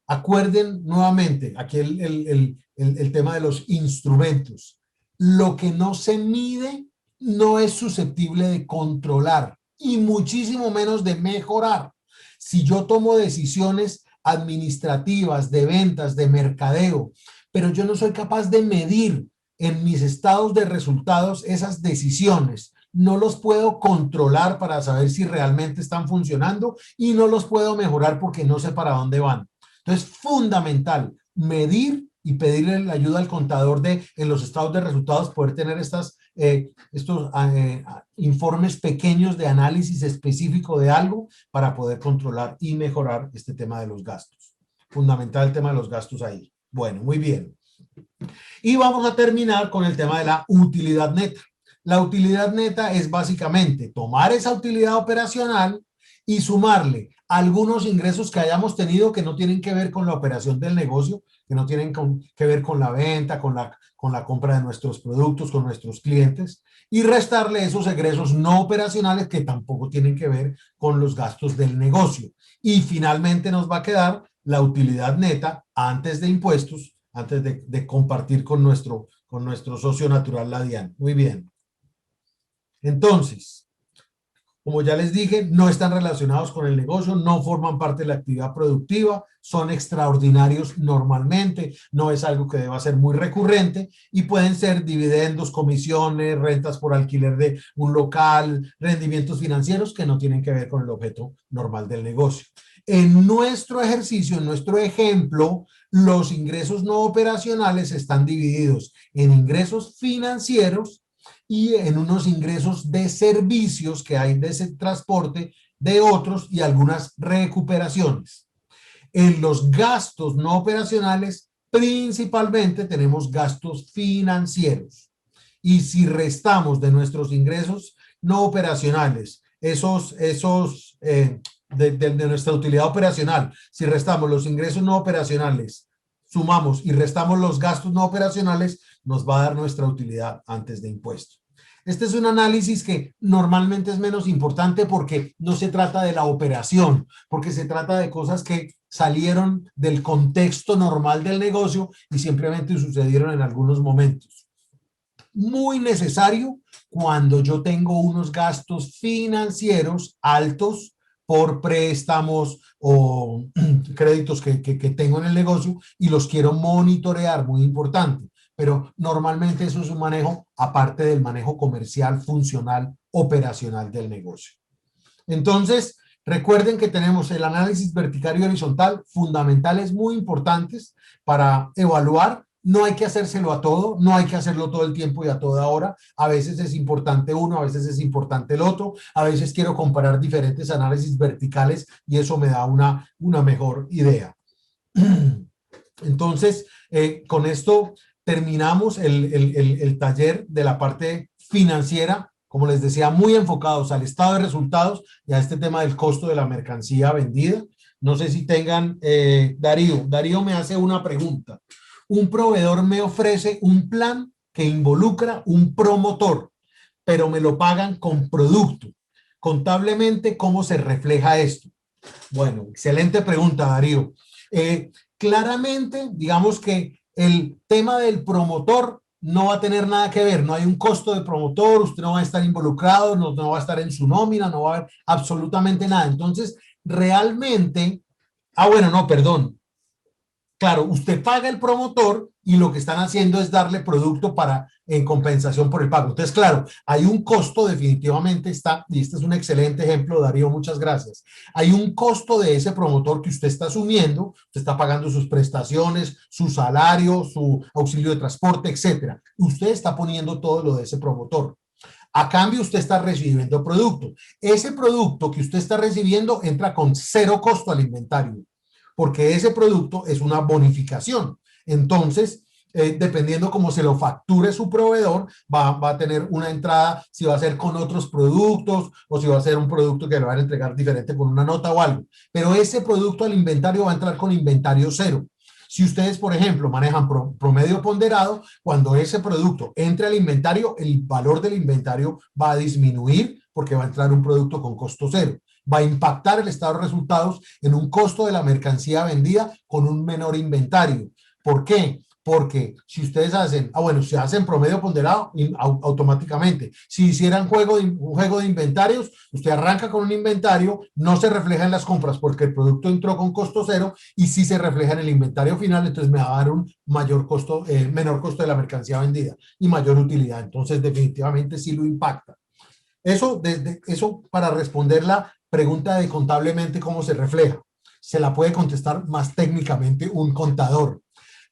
Acuerden nuevamente aquí el tema de los instrumentos. Lo que no se mide no es susceptible de controlar y muchísimo menos de mejorar. Si yo tomo decisiones administrativas, de ventas, de mercadeo, pero yo no soy capaz de medir en mis estados de resultados esas decisiones, no los puedo controlar para saber si realmente están funcionando y no los puedo mejorar porque no sé para dónde van. Entonces, fundamental, medir y pedirle la ayuda al contador en los estados de resultados, poder tener estos informes pequeños de análisis específico de algo para poder controlar y mejorar este tema de los gastos. Fundamental el tema de los gastos ahí. Bueno, muy bien. Y vamos a terminar con el tema de la utilidad neta. La utilidad neta es básicamente tomar esa utilidad operacional y sumarle algunos ingresos que hayamos tenido que no tienen que ver con la operación del negocio, que no tienen que ver con la venta, con la compra de nuestros productos, con nuestros clientes, y restarle esos egresos no operacionales que tampoco tienen que ver con los gastos del negocio. Y finalmente nos va a quedar la utilidad neta antes de impuestos, antes de compartir con nuestro socio natural, la DIAN. Muy bien. Entonces, como ya les dije, no están relacionados con el negocio, no forman parte de la actividad productiva, son extraordinarios normalmente, no es algo que deba ser muy recurrente y pueden ser dividendos, comisiones, rentas por alquiler de un local, rendimientos financieros que no tienen que ver con el objeto normal del negocio. En nuestro ejercicio, en nuestro ejemplo, los ingresos no operacionales están divididos en ingresos financieros y en unos ingresos de servicios que hay de ese transporte de otros y algunas recuperaciones. En los gastos no operacionales, principalmente tenemos gastos financieros. Y si restamos de nuestros ingresos no operacionales, de nuestra utilidad operacional, si restamos los ingresos no operacionales, sumamos y restamos los gastos no operacionales, nos va a dar nuestra utilidad antes de impuestos. Este es un análisis que normalmente es menos importante porque no se trata de la operación, porque se trata de cosas que salieron del contexto normal del negocio y simplemente sucedieron en algunos momentos. Muy necesario cuando yo tengo unos gastos financieros altos por préstamos o créditos que tengo en el negocio y los quiero monitorear, muy importante. Pero normalmente eso es un manejo aparte del manejo comercial, funcional, operacional del negocio. Entonces, Recuerden que tenemos el análisis vertical y horizontal, fundamentales muy importantes para evaluar. No hay que hacérselo a todo, no hay que hacerlo todo el tiempo y a toda hora. A veces es importante uno, a veces es importante el otro. A veces quiero comparar diferentes análisis verticales y eso me da una mejor idea. Entonces, con esto terminamos el taller de la parte financiera, como les decía, muy enfocados al estado de resultados y a este tema del costo de la mercancía vendida. No sé si tengan, Darío me hace una pregunta. Un proveedor me ofrece un plan que involucra un promotor, pero me lo pagan con producto. Contablemente, ¿cómo se refleja esto? Bueno, excelente pregunta, Darío. Claramente, digamos que el tema del promotor no va a tener nada que ver, no hay un costo de promotor, usted no va a estar involucrado, no va a estar en su nómina, no va a haber absolutamente nada. Entonces, realmente, bueno, no, perdón. Claro, usted paga el promotor y lo que están haciendo es darle producto en compensación por el pago. Entonces, claro, hay un costo definitivamente y este es un excelente ejemplo, Darío, muchas gracias. Hay un costo de ese promotor que usted está asumiendo, usted está pagando sus prestaciones, su salario, su auxilio de transporte, etcétera. Usted está poniendo todo lo de ese promotor. A cambio, usted está recibiendo producto. Ese producto que usted está recibiendo entra con cero costo al inventario, porque ese producto es una bonificación. Entonces, dependiendo cómo se lo facture su proveedor, va a tener una entrada, si va a ser con otros productos o si va a ser un producto que le van a entregar diferente con una nota o algo. Pero ese producto al inventario va a entrar con inventario cero. Si ustedes, por ejemplo, manejan promedio ponderado, cuando ese producto entre al inventario, el valor del inventario va a disminuir porque va a entrar un producto con costo cero. Va a impactar el estado de resultados en un costo de la mercancía vendida con un menor inventario. ¿Por qué? Porque si ustedes hacen, si hacen promedio ponderado, automáticamente. Si hicieran un juego de inventarios, usted arranca con un inventario, no se refleja en las compras porque el producto entró con costo cero y sí se refleja en el inventario final, entonces me va a dar un menor costo de la mercancía vendida y mayor utilidad. Entonces, definitivamente sí lo impacta. Eso para responder la pregunta de contablemente cómo se refleja. Se la puede contestar más técnicamente un contador.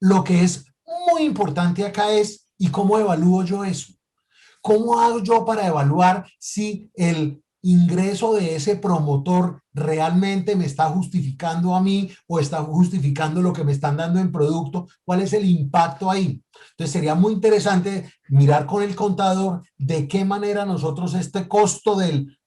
Lo que es muy importante acá es, ¿y cómo evalúo yo eso? ¿Cómo hago yo para evaluar si el ingreso de ese promotor realmente me está justificando a mí o está justificando lo que me están dando en producto? ¿Cuál es el impacto ahí? Entonces sería muy interesante mirar con el contador de qué manera nosotros este costo del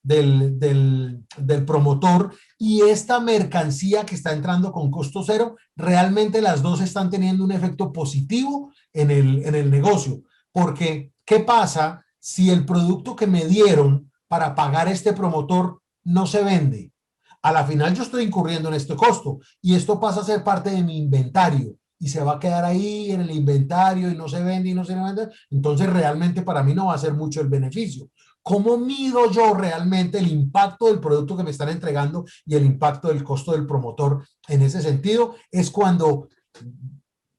promotor y esta mercancía que está entrando con costo cero, realmente las dos están teniendo un efecto positivo en el negocio. Porque, ¿qué pasa si el producto que me dieron para pagar este promotor no se vende? A la final yo estoy incurriendo en este costo y esto pasa a ser parte de mi inventario y se va a quedar ahí en el inventario y no se vende y no se vende. Entonces realmente para mí no va a ser mucho el beneficio. ¿Cómo mido yo realmente el impacto del producto que me están entregando y el impacto del costo del promotor? En ese sentido es cuando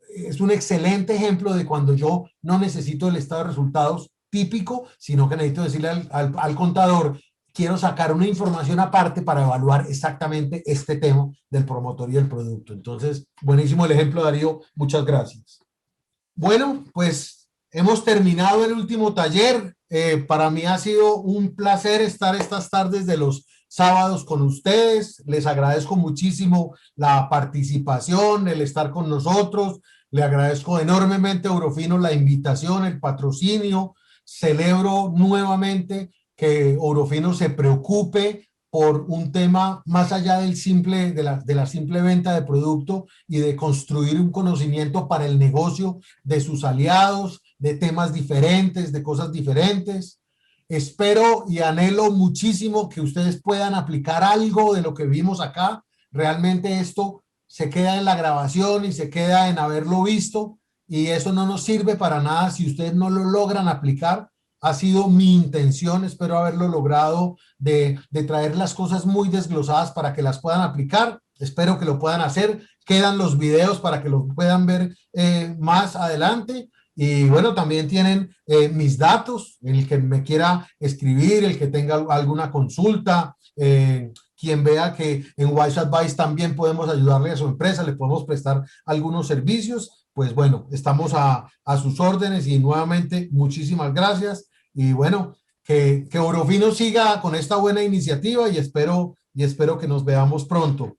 es un excelente ejemplo de cuando yo no necesito el estado de resultados típico, sino que necesito decirle al contador, quiero sacar una información aparte para evaluar exactamente este tema del promotor y el producto. Entonces, buenísimo el ejemplo, Darío. Muchas gracias. Bueno, pues hemos terminado el último taller. Para mí ha sido un placer estar estas tardes de los sábados con ustedes. Les agradezco muchísimo la participación, el estar con nosotros. Le agradezco enormemente a Ourofino la invitación, el patrocinio. Celebro nuevamente que Ourofino se preocupe por un tema más allá de la simple venta de producto y de construir un conocimiento para el negocio de sus aliados, de temas diferentes, de cosas diferentes. Espero y anhelo muchísimo que ustedes puedan aplicar algo de lo que vimos acá. Realmente esto se queda en la grabación y se queda en haberlo visto y eso no nos sirve para nada si ustedes no lo logran aplicar. Ha sido mi intención, espero haberlo logrado, de traer las cosas muy desglosadas para que las puedan aplicar. Espero que lo puedan hacer. Quedan los videos para que lo puedan ver más adelante Y bueno, también tienen mis datos, el que me quiera escribir, el que tenga alguna consulta, quien vea que en Wise Advice también podemos ayudarle a su empresa, le podemos prestar algunos servicios, pues bueno, estamos a sus órdenes y nuevamente muchísimas gracias. Y bueno, que Orofino siga con esta buena iniciativa y espero que nos veamos pronto.